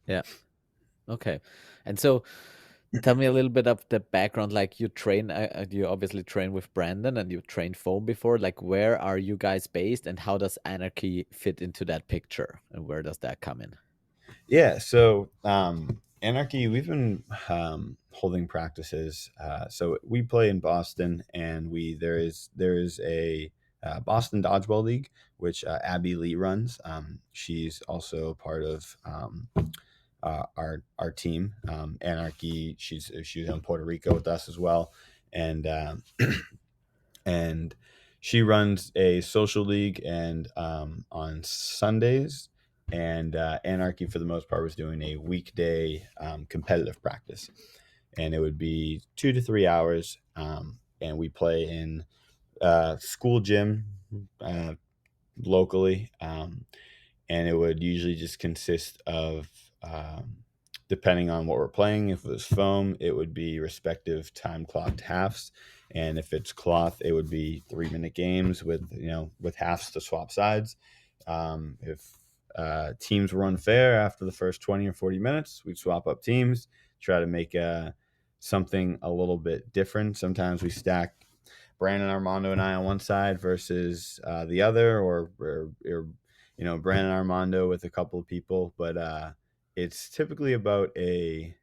Yeah. Okay. And so tell me a little bit of the background. Like you obviously train with Brandon and you trained foam before. Like where are you guys based and how does Anarchy fit into that picture and where does that come in? Yeah, so Anarchy, we've been holding practices. So we play in Boston, and we there is a Boston Dodgeball League, which Abby Lee runs. She's also part of our team, Anarchy. She's in Puerto Rico with us as well, and and she runs a social league and on Sundays. And Anarchy, for the most part, was doing a weekday competitive practice, and it would be 2 to 3 hours. And we play in school gym uh, locally, and it would usually just consist of depending on what we're playing. If it was foam, it would be respective time clocked halves, and if it's cloth, it would be 3 minute games with with halves to swap sides. If teams were unfair after the first 20 or 40 minutes, we'd swap up teams, try to make something a little bit different. Sometimes we stack Brandon Armando and I on one side versus the other, or Brandon Armando with a couple of people. But it's typically about a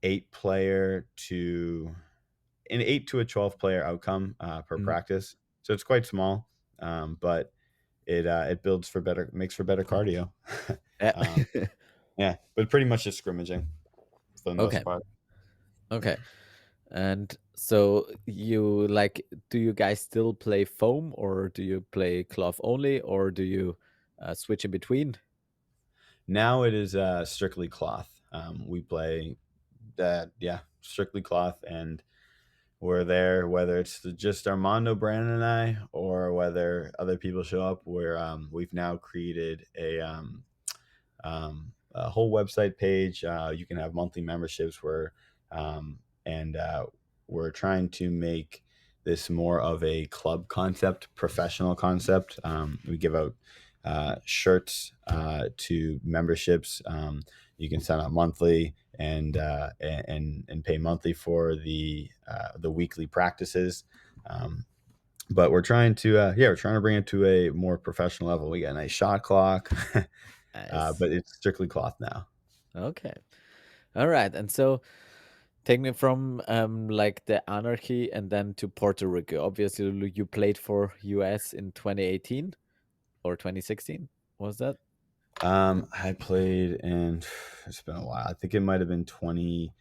8 player to an 8 to a 12 player outcome per Mhm. practice. So it's quite small, but it builds for better, makes for better cardio. Yeah. um, yeah, but pretty much just scrimmaging for the most Okay. part. Okay. And so do you guys still play foam or do you play cloth only or do you switch in between? Now it is strictly cloth. We play that, yeah, strictly cloth, and we're there whether it's just Armando, Brandon, and I, or whether other people show up. We've now created a whole website page. You can have monthly memberships and we're trying to make this more of a club concept, professional concept. We give out shirts to memberships. You can sign up monthly and pay monthly for the weekly practices. But we're trying to bring it to a more professional level. We got a nice shot clock, Nice. but it's strictly cloth now. Okay. All right. And so take me from like the anarchy and then to Puerto Rico. Obviously, you played for US in 2018 or 2016. Was that? I played in, it's been a while. I think it might have been 20,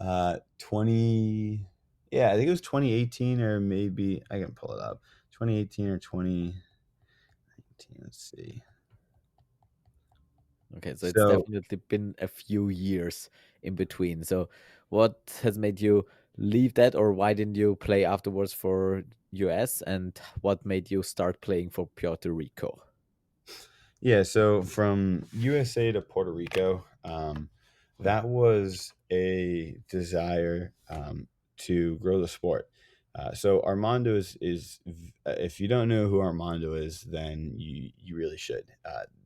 yeah, I think it was 2018, or maybe I can pull it up. 2018 or 2019, let's see. Okay, so it's So, definitely been a few years in between. So what has made you leave that, or why didn't you play afterwards for US, and what made you start playing for Puerto Rico? Yeah, so from USA to Puerto Rico, that was a desire to grow the sport. So Armando if you don't know who Armando is, then you really should.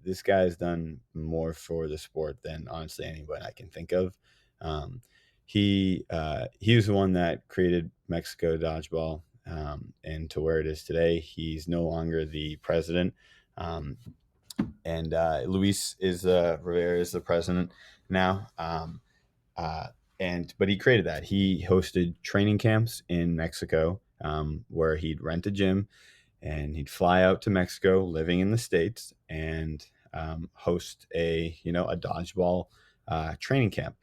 This guy has done more for the sport than honestly anyone I can think of. Um, he was the one that created Mexico dodgeball, and to where it is today. He's no longer the president. Um, and Luis is Rivera is the president now. Uh, and but he created that. He hosted training camps in Mexico, where he'd rent a gym and he'd fly out to Mexico, living in the states, and host a dodgeball training camp.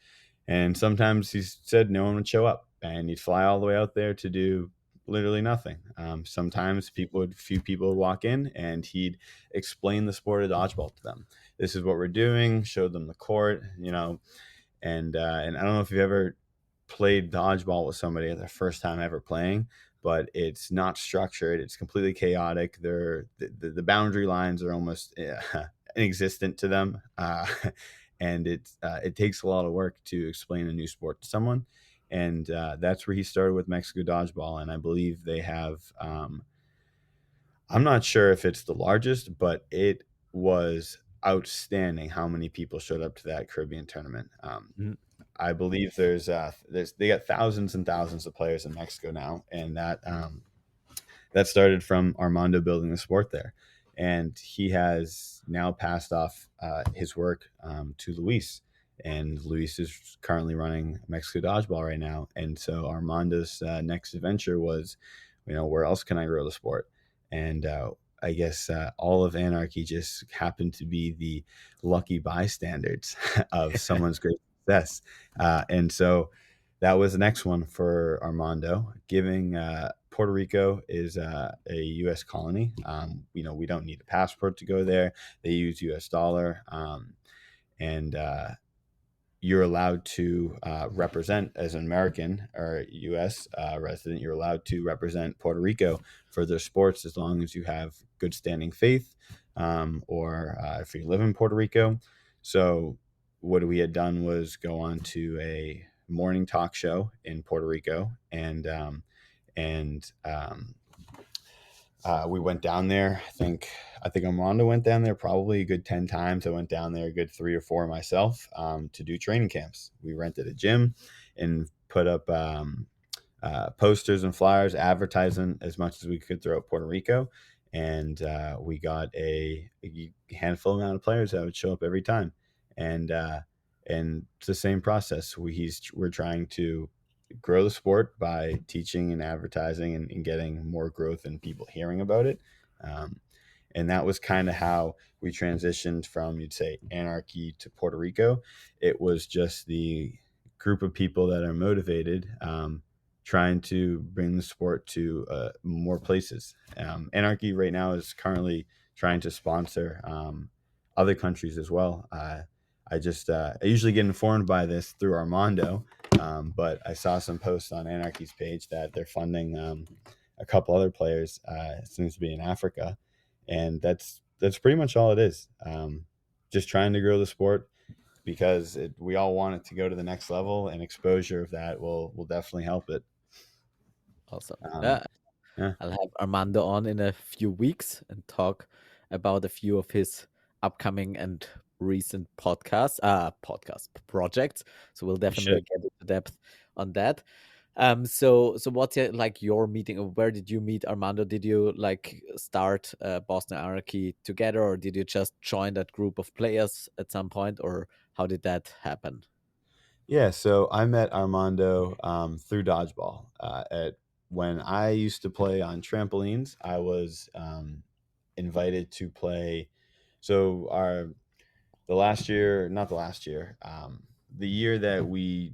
And sometimes he said no one would show up, and he'd fly all the way out there to do literally nothing. Sometimes few people would walk in, and he'd explain the sport of dodgeball to them. This is what we're doing. Showed them the court, and I don't know if you've ever played dodgeball with somebody their first time ever playing, but it's not structured. It's completely chaotic. The boundary lines are almost inexistent to them, and it takes a lot of work to explain a new sport to someone. And that's where he started with Mexico dodgeball, and I believe they have. I'm not sure if it's the largest, but it was outstanding how many people showed up to that Caribbean tournament. Mhm. I believe there's they got thousands and thousands of players in Mexico now, and that started from Armando building the sport there, and he has now passed off his work to Luis, and Luis is currently running Mexico Dodgeball right now, and so Armando's next adventure was, where else can I grow the sport, and I guess all of Anarchy just happened to be the lucky bystanders of someone's great success, and so that was the next one for Armando, giving Puerto Rico is a U.S. colony. We don't need a passport to go there. They use U.S. dollar, and you're allowed to represent as an American or U.S. Resident. You're allowed to represent Puerto Rico for their sports as long as you have good standing faith, or if you live in Puerto Rico. So what we had done was go on to a morning talk show in Puerto Rico, and we went down there. I think Armando went down there probably a good 10 times. I went down there a good 3 or 4 myself, to do training camps. We rented a gym and put up posters and flyers, advertising as much as we could throughout Puerto Rico. And we got a handful amount of players that would show up every time. And it's the same process. We're trying to grow the sport by teaching and advertising, and getting more growth and people hearing about it. Um, and that was kind of how we transitioned from, you'd say, Anarchy to Puerto Rico. It was just the group of people that are motivated, trying to bring the sport to more places. Anarchy right now is currently trying to sponsor other countries as well. I usually get informed by this through Armando, but I saw some posts on Anarchy's page that they're funding a couple other players. It seems to be in Africa, and that's pretty much all it is. Just trying to grow the sport, because we all want it to go to the next level, and exposure of that will definitely help it. Awesome. Um, Yeah, yeah, I'll have Armando on in a few weeks and talk about a few of his upcoming and recent podcast projects. So we'll you should. definitely get into depth on that. So what's like your meeting? Where did you meet Armando? Did you like start Boston Anarchy together, or did you just join that group of players at some point, or how did that happen? Yeah, so I met Armando through dodgeball. At When I used to play on trampolines, I was invited to play. So the last year, not the last year, the year that we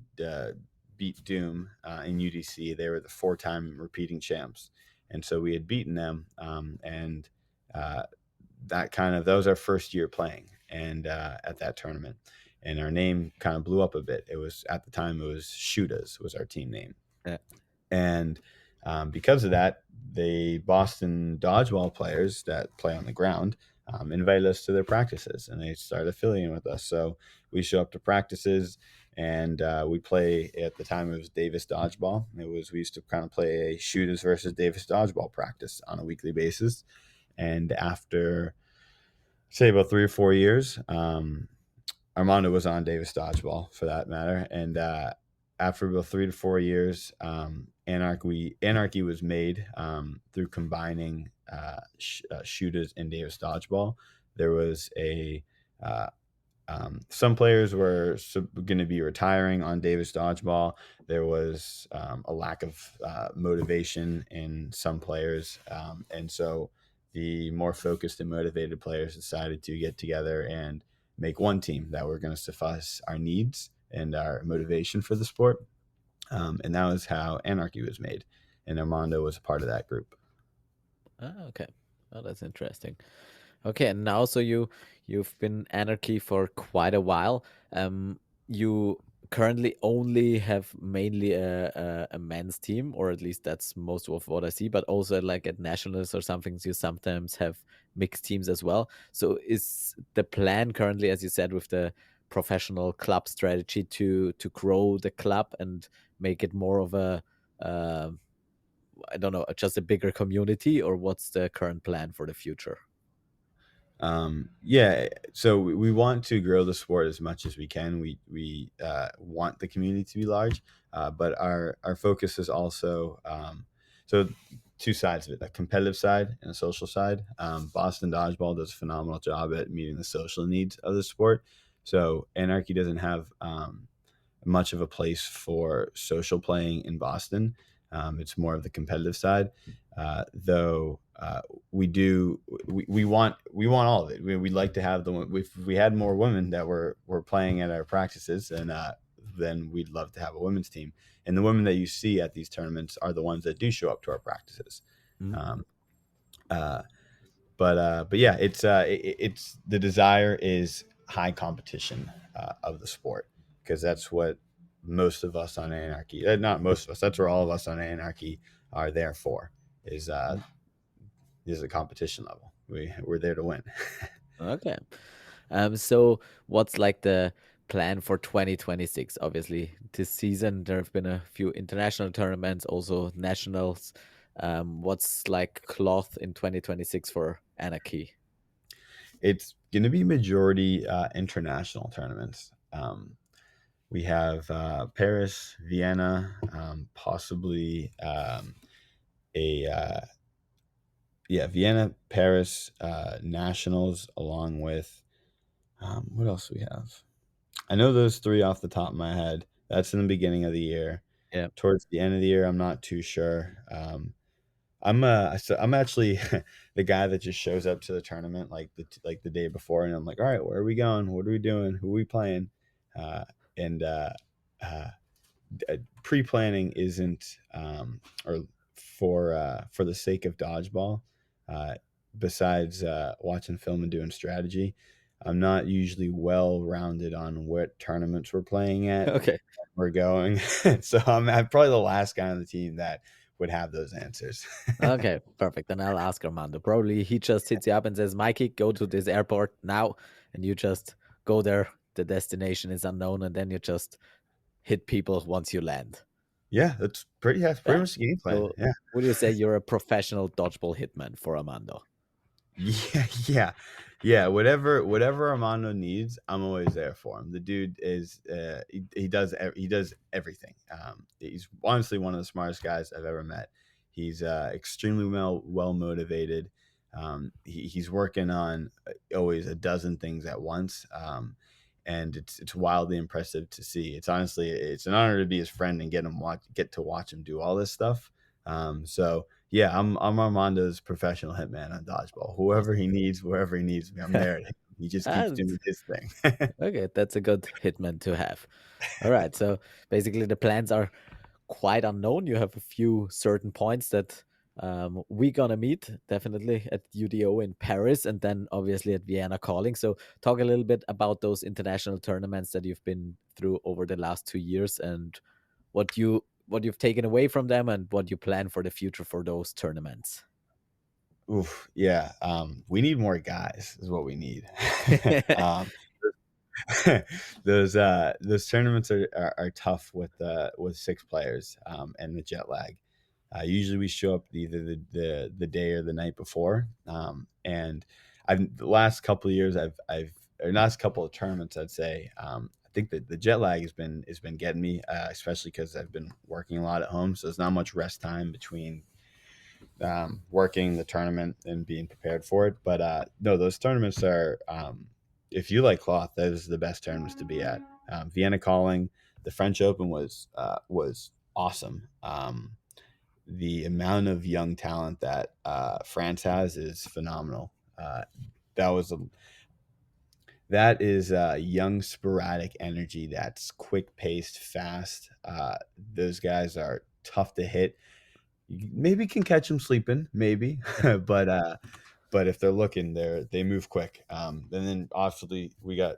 beat Doom in UDC, they were the 4-time repeating champs, and so we had beaten them, and uh, that was our first year playing, and at that tournament, and our name kind of blew up a bit. It was, at the time, it was Shootas was our team name. Yeah. And because of that, the Boston dodgeball players that play on the ground invited us to their practices, and they started affiliating with us. So we show up to practices, and we play. At the time, it was Davis dodgeball. We used to kind of play a shooters versus Davis dodgeball practice on a weekly basis. And after say about 3 or 4 years, Armando was on Davis Dodgeball for that matter, and after about 3 to 4 years, Anarchy was made through combining shooters and Davis Dodgeball. There was a uh, some players were going to be retiring on Davis Dodgeball. There was a lack of motivation in some players, and so the more focused and motivated players decided to get together and make one team that were going to suffice our needs and our motivation for the sport. And that was how Anarchy was made, and Armando was a part of that group. Okay. Oh, that's interesting. Okay, and now so you've been anarchy for quite a while. You currently only have mainly a men's team, or at least that's most of what I see. But also like at nationals or something, you sometimes have mixed teams as well. So is the plan currently, as you said, with the professional club strategy to grow the club and make it more of a uh, I don't know, just a bigger community, or what's the current plan for the future? Yeah, so we want to grow the sport as much as we can. We want the community to be large, but our focus is also so two sides of it: a competitive side and a social side. Boston Dodgeball does a phenomenal job at meeting the social needs of the sport. So Anarchy doesn't have much of a place for social playing in Boston. It's more of the competitive side, though. We want all of it. We'd like to have the if we had more women that were playing at our practices, and then we'd love to have a women's team. And the women that you see at these tournaments are the ones that do show up to our practices. Mm. Um, uh, but yeah, it's the desire is high competition of the sport, because that's what most of us on Anarchy, not most of us, that's where all of us on Anarchy are there for, is a competition level. We're there to win. Okay. So what's like the plan for 2026? Obviously, this season there have been a few international tournaments, also nationals. What's like cloth in 2026 for Anarchy? It's going to be majority international tournaments. We have Paris, Vienna, possibly a yeah, Vienna, Paris, nationals, along with what else do we have? I know those three off the top of my head. That's in the beginning of the year. Yeah. Towards the end of the year, I'm not too sure. I'm actually the guy that just shows up to the tournament like the day before, and I'm like, all right, where are we going? What are we doing? Who are we playing? Uh, and uh, Pre-planning isn't or for the sake of dodgeball. Uh, Besides watching film and doing strategy, I'm not usually well rounded on what tournaments we're playing at, Okay. we're going. So I'm probably the last guy on the team that would have those answers. Okay, perfect. Then I'll ask Armando. Probably he just hits you up and says, Mikey, go to this airport now. And you just go there. The destination is unknown. And then you just hit people once you land. Yeah, that's pretty Yeah. much the game plan. So Yeah. would you say you're a professional dodgeball hitman for Armando? Yeah, yeah, yeah. Whatever Armando needs, I'm always there for him. The dude is he does everything. He's honestly one of the smartest guys I've ever met. He's extremely well motivated. He's working on always a dozen things at once, and it's wildly impressive to see. It's an honor to be his friend and get to watch him do all this stuff. So yeah, I'm Armando's professional hitman on dodgeball. Whoever he needs, wherever he needs me, I'm there. He just keeps Ah, doing his thing. okay, that's a good hitman to have. All right, so basically the plans are quite unknown. You have a few certain points that we're gonna meet definitely at UDO in Paris, and then obviously at Vienna calling. So talk a little bit about those international tournaments that you've been through over the last 2 years and what you what you've taken away from them and what you plan for the future for those tournaments. Oof, yeah. We need more guys is what we need. um, those tournaments are tough with 6 players, and the jet lag. Usually we show up either the day or the night before. And I've the last couple of years I've or last couple of tournaments I'd say, I think that the jet lag has been getting me, especially because I've been working a lot at home, so there's not much rest time between working the tournament and being prepared for it. But no, those tournaments are, if you like cloth, those are the best tournaments to be at. Vienna Calling, the French Open was awesome. The amount of young talent that France has is phenomenal. That was a that is young, sporadic energy that's quick paced, fast. Those guys are tough to hit. You maybe can catch them sleeping, maybe, but if they're looking, they move quick. And then obviously we got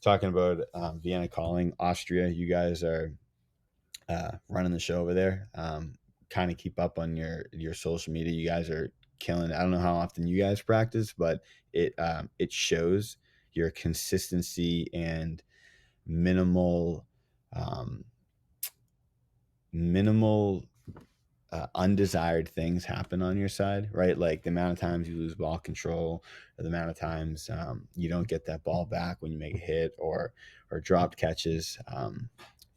talking about Vienna Calling, Austria. You guys are running the show over there. Kind of keep up on your social media. You guys are killing it. I don't know how often you guys practice, but it shows your consistency and minimal um, minimal undesired things happen on your side, right? Like the amount of times you lose ball control, or the amount of times you don't get that ball back when you make a hit, or dropped catches,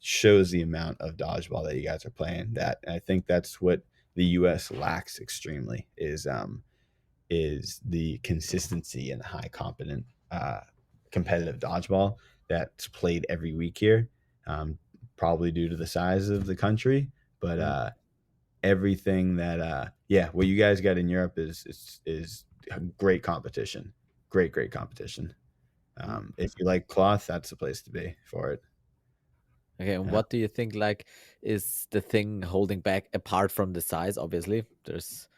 shows the amount of dodgeball that you guys are playing. That, and I think that's what the U.S. lacks extremely is the consistency and the high competent competitive dodgeball that's played every week here. Um, Probably due to the size of the country, but Mm, everything that yeah, what you guys got in Europe is great competition. Great competition. mm. If you like cloth, that's the place to be for it. Okay, and Uh, what do you think like is the thing holding back apart from the size? Obviously, there's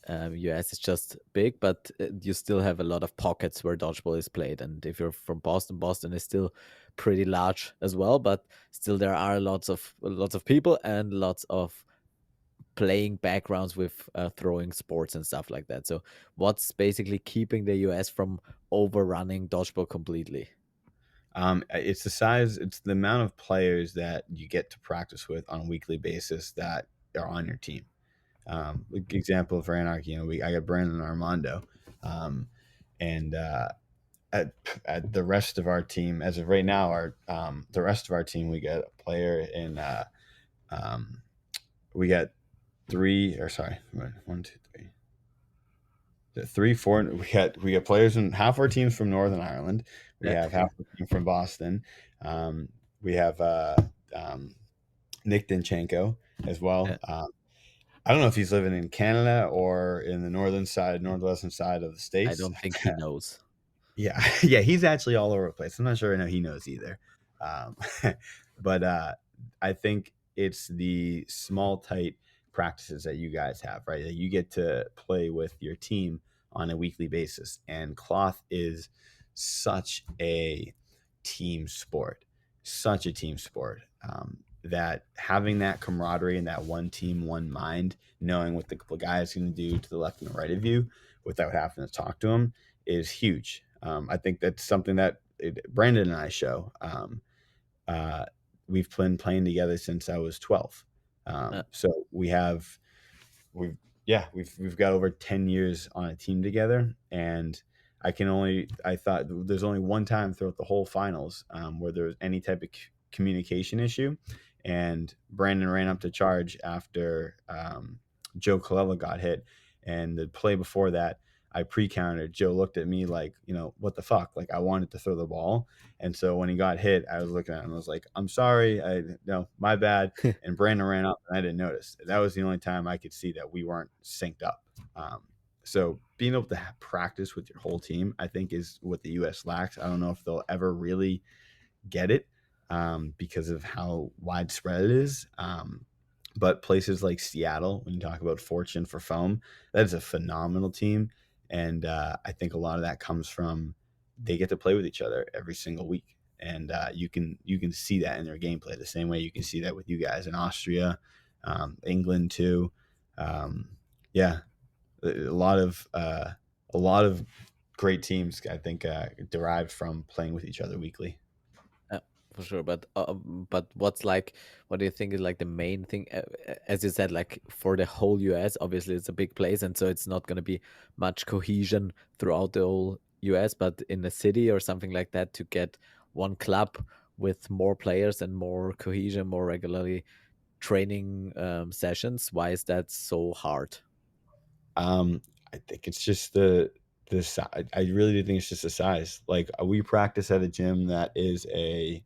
US is just big, but you still have a lot of pockets where dodgeball is played. And if you're from Boston, Boston is still pretty large as well. But still, there are lots of people and lots of playing backgrounds with throwing sports and stuff like that. So, what's basically keeping the US from overrunning dodgeball completely? it's the size, it's the amount of players that you get to practice with on a weekly basis that are on your team. Like example for Anarchy, I got Brandon Armando, and at the rest of our team, as of right now, our the rest of our team, we got a player in. Um, we got three, or sorry, one, two, three, three, four. We got players in half our teams from Northern Ireland. We Yeah, have half our team from Boston. Um, we have um, Nick Dinchenko as yeah. well. I don't know if he's living in Canada or in the northern side, northwestern side of the I states. don't think he knows. Yeah, yeah, he's actually all over the place. I'm not sure I know he knows either. Um, but I think it's the small, tight practices that you guys have, right? That you get to play with your team on a weekly basis. And cloth is such a team sport, such a team sport. That having that camaraderie and that one team, one mind, knowing what the guy is going to do to the left and the right of you without having to talk to him is huge. I think that's something that Brandon and I show. Uh, we've been playing together since I was 12. Uh, So we've yeah, we've got over 10 years on a team together, and I thought there's only one time throughout the whole finals where there was any type of communication issue, and Brandon ran up to charge after Joe Colella got hit, and the play before that I pre-countered. Joe looked at me like, what the fuck? Like I wanted to throw the ball, and so when he got hit, I was looking at him and I was like, I'm sorry, no, my bad. And Brandon ran up, and I didn't notice. That was the only time I could see that we weren't synced up. So being able to practice with your whole team, I think, is what the U.S. lacks. I don't know if they'll ever really get it because of how widespread it is. But places like Seattle, when you talk about Fortune for Foam, that is a phenomenal team, and I think a lot of that comes from they get to play with each other every single week, and you can see that in their gameplay the same way you can see that with you guys in Austria. England too. Yeah, a lot of great teams, I think, derived from playing with each other weekly. Uh, for sure, but what's like, what do you think is like the main thing? As you said, like for the whole US, obviously it's a big place, and so it's not going to be much cohesion throughout the whole US. But in a city or something like that, to get one club with more players and more cohesion, more regularly training sessions, why is that so hard? Um, I think it's just the size. I really do think it's just the size. Like, we practice at a gym that is a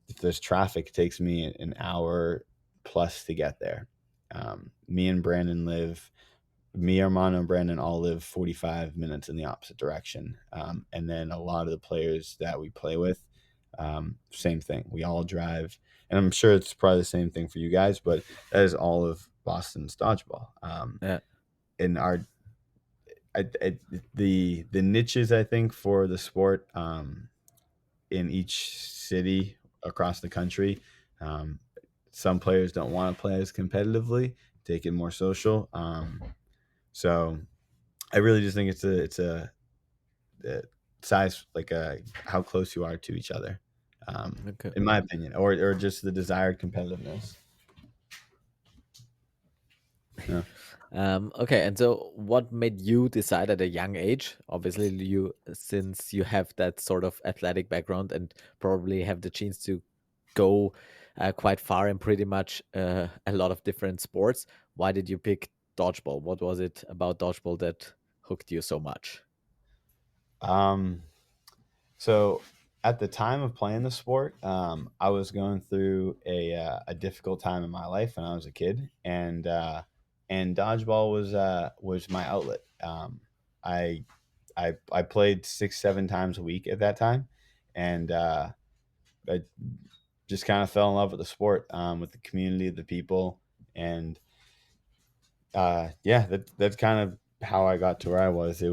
if there's traffic, it takes me an hour plus to get there. Me and Brandon live Me, Armando, and Brandon all live 45 minutes in the opposite direction. And then a lot of the players that we play with, same thing. We all drive, and I'm sure it's probably the same thing for you guys, but that is all of Boston's dodgeball. Yeah, And the niches, I think, for the sport, in each city across the country. Um, some players don't want to play as competitively, take it more social. So I really just think a size, like, how close you are to each other, okay. in my opinion, or just the desired competitiveness. Yeah. Okay, and so what made you decide at a young age? Obviously, you since you have that sort of athletic background and probably have the chance to go quite far in pretty much a lot of different sports. Why did you pick dodgeball? What was it about dodgeball that hooked you so much? Um, So at the time of playing the sport, I was going through a difficult time in my life when I was a kid, and dodgeball was my outlet. I I played 6 7 times a week at that time, and I just kind of fell in love with the sport, with the community, the people, and yeah, that's kind of how I got to where I was. It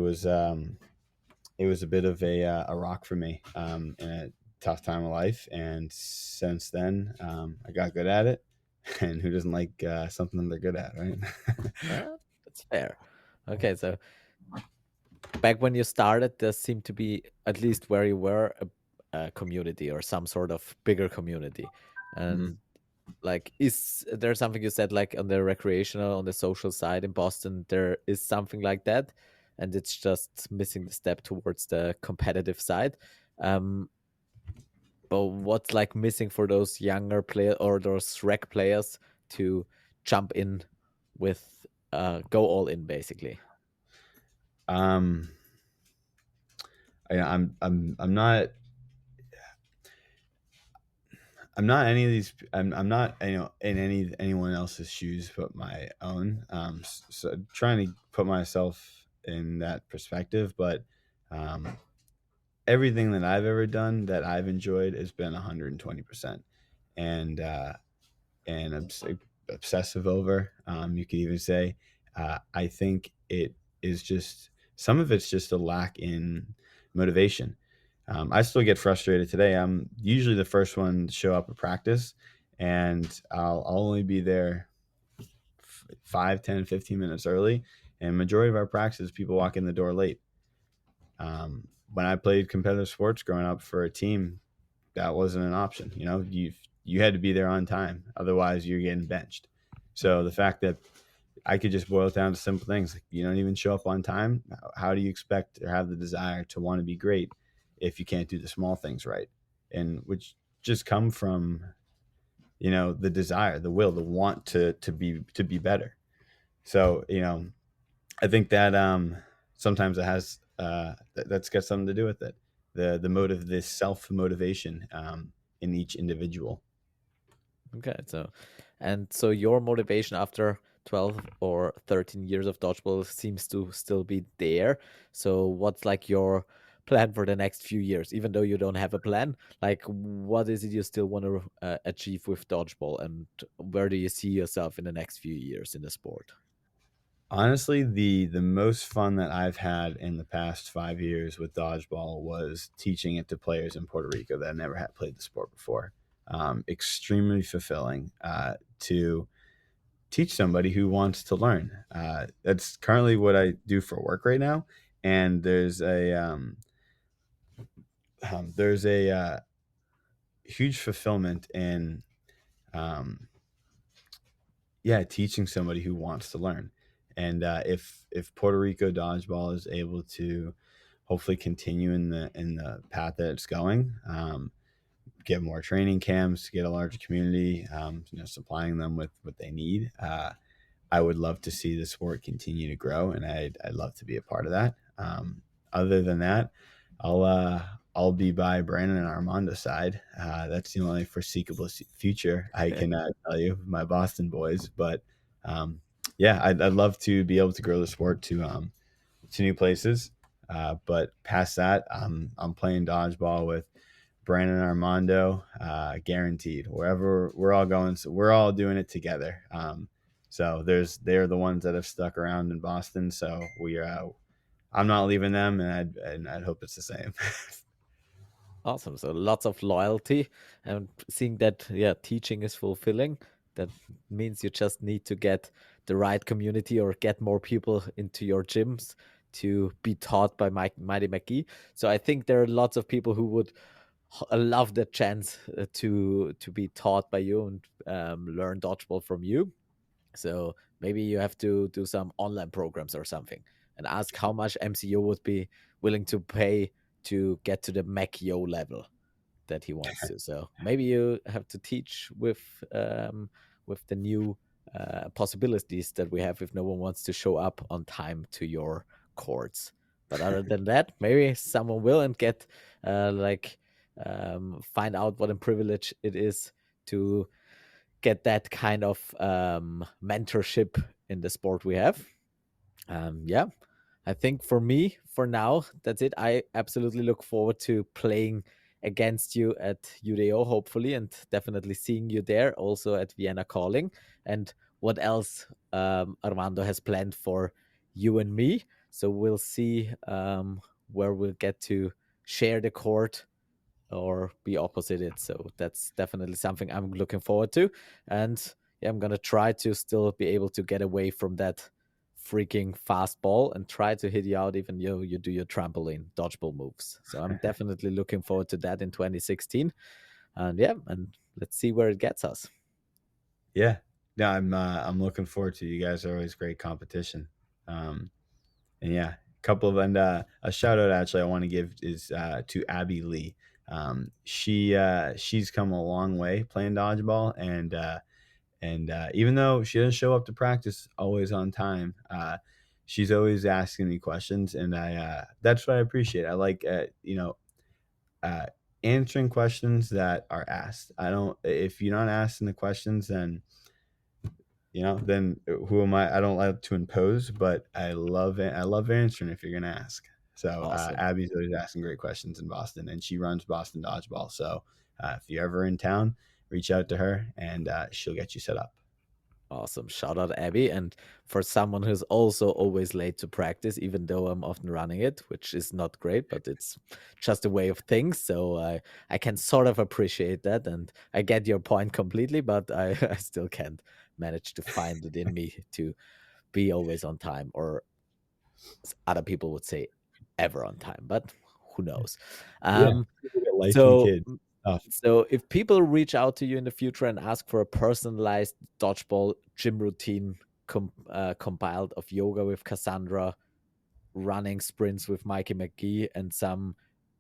was a bit of a rock for me, in a tough time of life, and since then, I got good at it. And who doesn't like, something they're good at, right? That's fair. Okay, so back when you started, there seemed to be, at least where you were, a community or some sort of bigger community. Mhm. And like, is there something you said like on the recreational, on the social side in Boston, there is something like that, and it's just missing the step towards the competitive side. Um, but what's like missing for those younger player or those rec players to jump in with go all in basically? Um, I'm not any of these. I'm not, in anyone else's shoes but my own. So trying to put myself in that perspective, but, um, everything that I've ever done that I've enjoyed has been 120%, and and obsessive over. You could even say, I think it is just some of it's just a lack in motivation. I still get frustrated today. I'm usually the first one to show up at practice, and I'll only be there 5, 10, 15 minutes early. And majority of our practices, people walk in the door late. When I played competitive sports growing up for a team, that wasn't an option. You had to be there on time, otherwise you're getting benched. So the fact that I could just boil it down to simple things, like, you don't even show up on time. How do you expect or have the desire to want to be great if you can't do the small things right? And which just come from, the desire, the will, the want to be better. So, I think that, sometimes it has, that's got something to do with it. The motive, this self motivation, in each individual. Okay, so and so your motivation after 12 or 13 years of dodgeball seems to still be there. So what's like your plan for the next few years? Even though you don't have a plan, like what is it you still want to achieve with dodgeball, and where do you see yourself in the next few years in the sport? Honestly, the most fun that I've had in the past 5 years with dodgeball was teaching it to players in Puerto Rico that never had played the sport before. Extremely fulfilling, to teach somebody who wants to learn. That's currently what I do for work right now, and there's a huge fulfillment in um, yeah, teaching somebody who wants to learn. And if Puerto Rico dodgeball is able to hopefully continue in the path that it's going, get more training camps, get a larger community, supplying them with what they need. I would love to see the sport continue to grow, and I'd love to be a part of that. Other than that, I'll uh, I'll be by Brandon and Armando's side. That's the only foreseeable future I can tell you, my Boston boys. But um, yeah, I'd love to be able to grow the sport to new places. But past that, I'm playing dodgeball with Brandon and Armando, guaranteed. Wherever we're all going, so we're all doing it together. So they're the ones that have stuck around in Boston. So I'm not leaving them, and I'd hope it's the same. Awesome. So lots of loyalty and seeing that, yeah, teaching is fulfilling. That means you just need to get the right community or get more people into your gyms to be taught by Mighty McGee. So I think there are lots of people who would love the chance to be taught by you and learn dodgeball from you. So maybe you have to do some online programs or something and ask how much MCU would be willing to pay to get to the MacYo level that he wants to. So maybe you have to teach with the new possibilities that we have if no one wants to show up on time to your courts. But other than that, maybe someone will and get like find out what a privilege it is to get that kind of mentorship in the sport we have. Yeah, I think for me, for now, that's it. I absolutely look forward to playing against you at UDO, hopefully, and definitely seeing you there, also at Vienna Calling. And what else Armando has planned for you and me. So we'll see where we'll get to share the court or be opposite it. So that's definitely something I'm looking forward to. And yeah, I'm gonna try to still be able to get away from that freaking fast ball and try to hit you out even though you do your trampoline dodgeball moves. So I'm definitely looking forward to that in 2016. And yeah, and let's see where it gets us. Yeah, yeah, I'm looking forward to. You guys are always great competition. Um, and yeah, a couple of and a shout out actually I want to give is to Abby Lee. She's come a long way playing dodgeball, and even though she doesn't show up to practice always on time, she's always asking me questions, and I that's what I appreciate. I like uh, answering questions that are asked. I don't if you're not asking the questions, then who am I? I don't like to impose, but I love it. I love answering if you're gonna ask. So Awesome. Abby's always asking great questions in Boston, and she runs Boston Dodgeball. So if you're ever in town, reach out to her, and she'll get you set up. Awesome. Shout out Abby. And for someone who's also always late to practice, even though I'm often running it, which is not great, but it's just a way of things. So I can sort of appreciate that. And I get your point completely, but I still can't manage to find it in me to be always on time, or other people would say ever on time, but who knows? Yeah, Um, people get life and so kids. Tough. so if people reach out to you in the future and ask for a personalized dodgeball gym routine compiled of yoga with Cassandra, running sprints with Mikey McGee, and some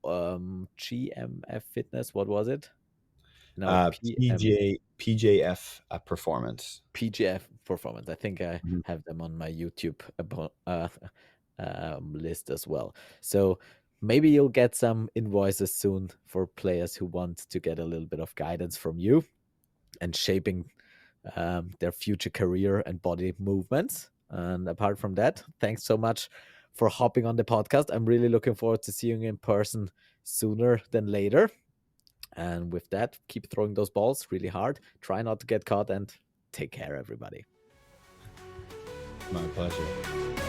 GMF fitness, what was it? No, PJF performance. PGF performance. I think I Mhm. have them on my YouTube list as well. So maybe you'll get some invoices soon for players who want to get a little bit of guidance from you and shaping their future career and body movements. And apart from that, thanks so much for hopping on the podcast. I'm really looking forward to seeing you in person sooner than later. And with that, keep throwing those balls really hard. Try not to get caught and take care, everybody. My pleasure.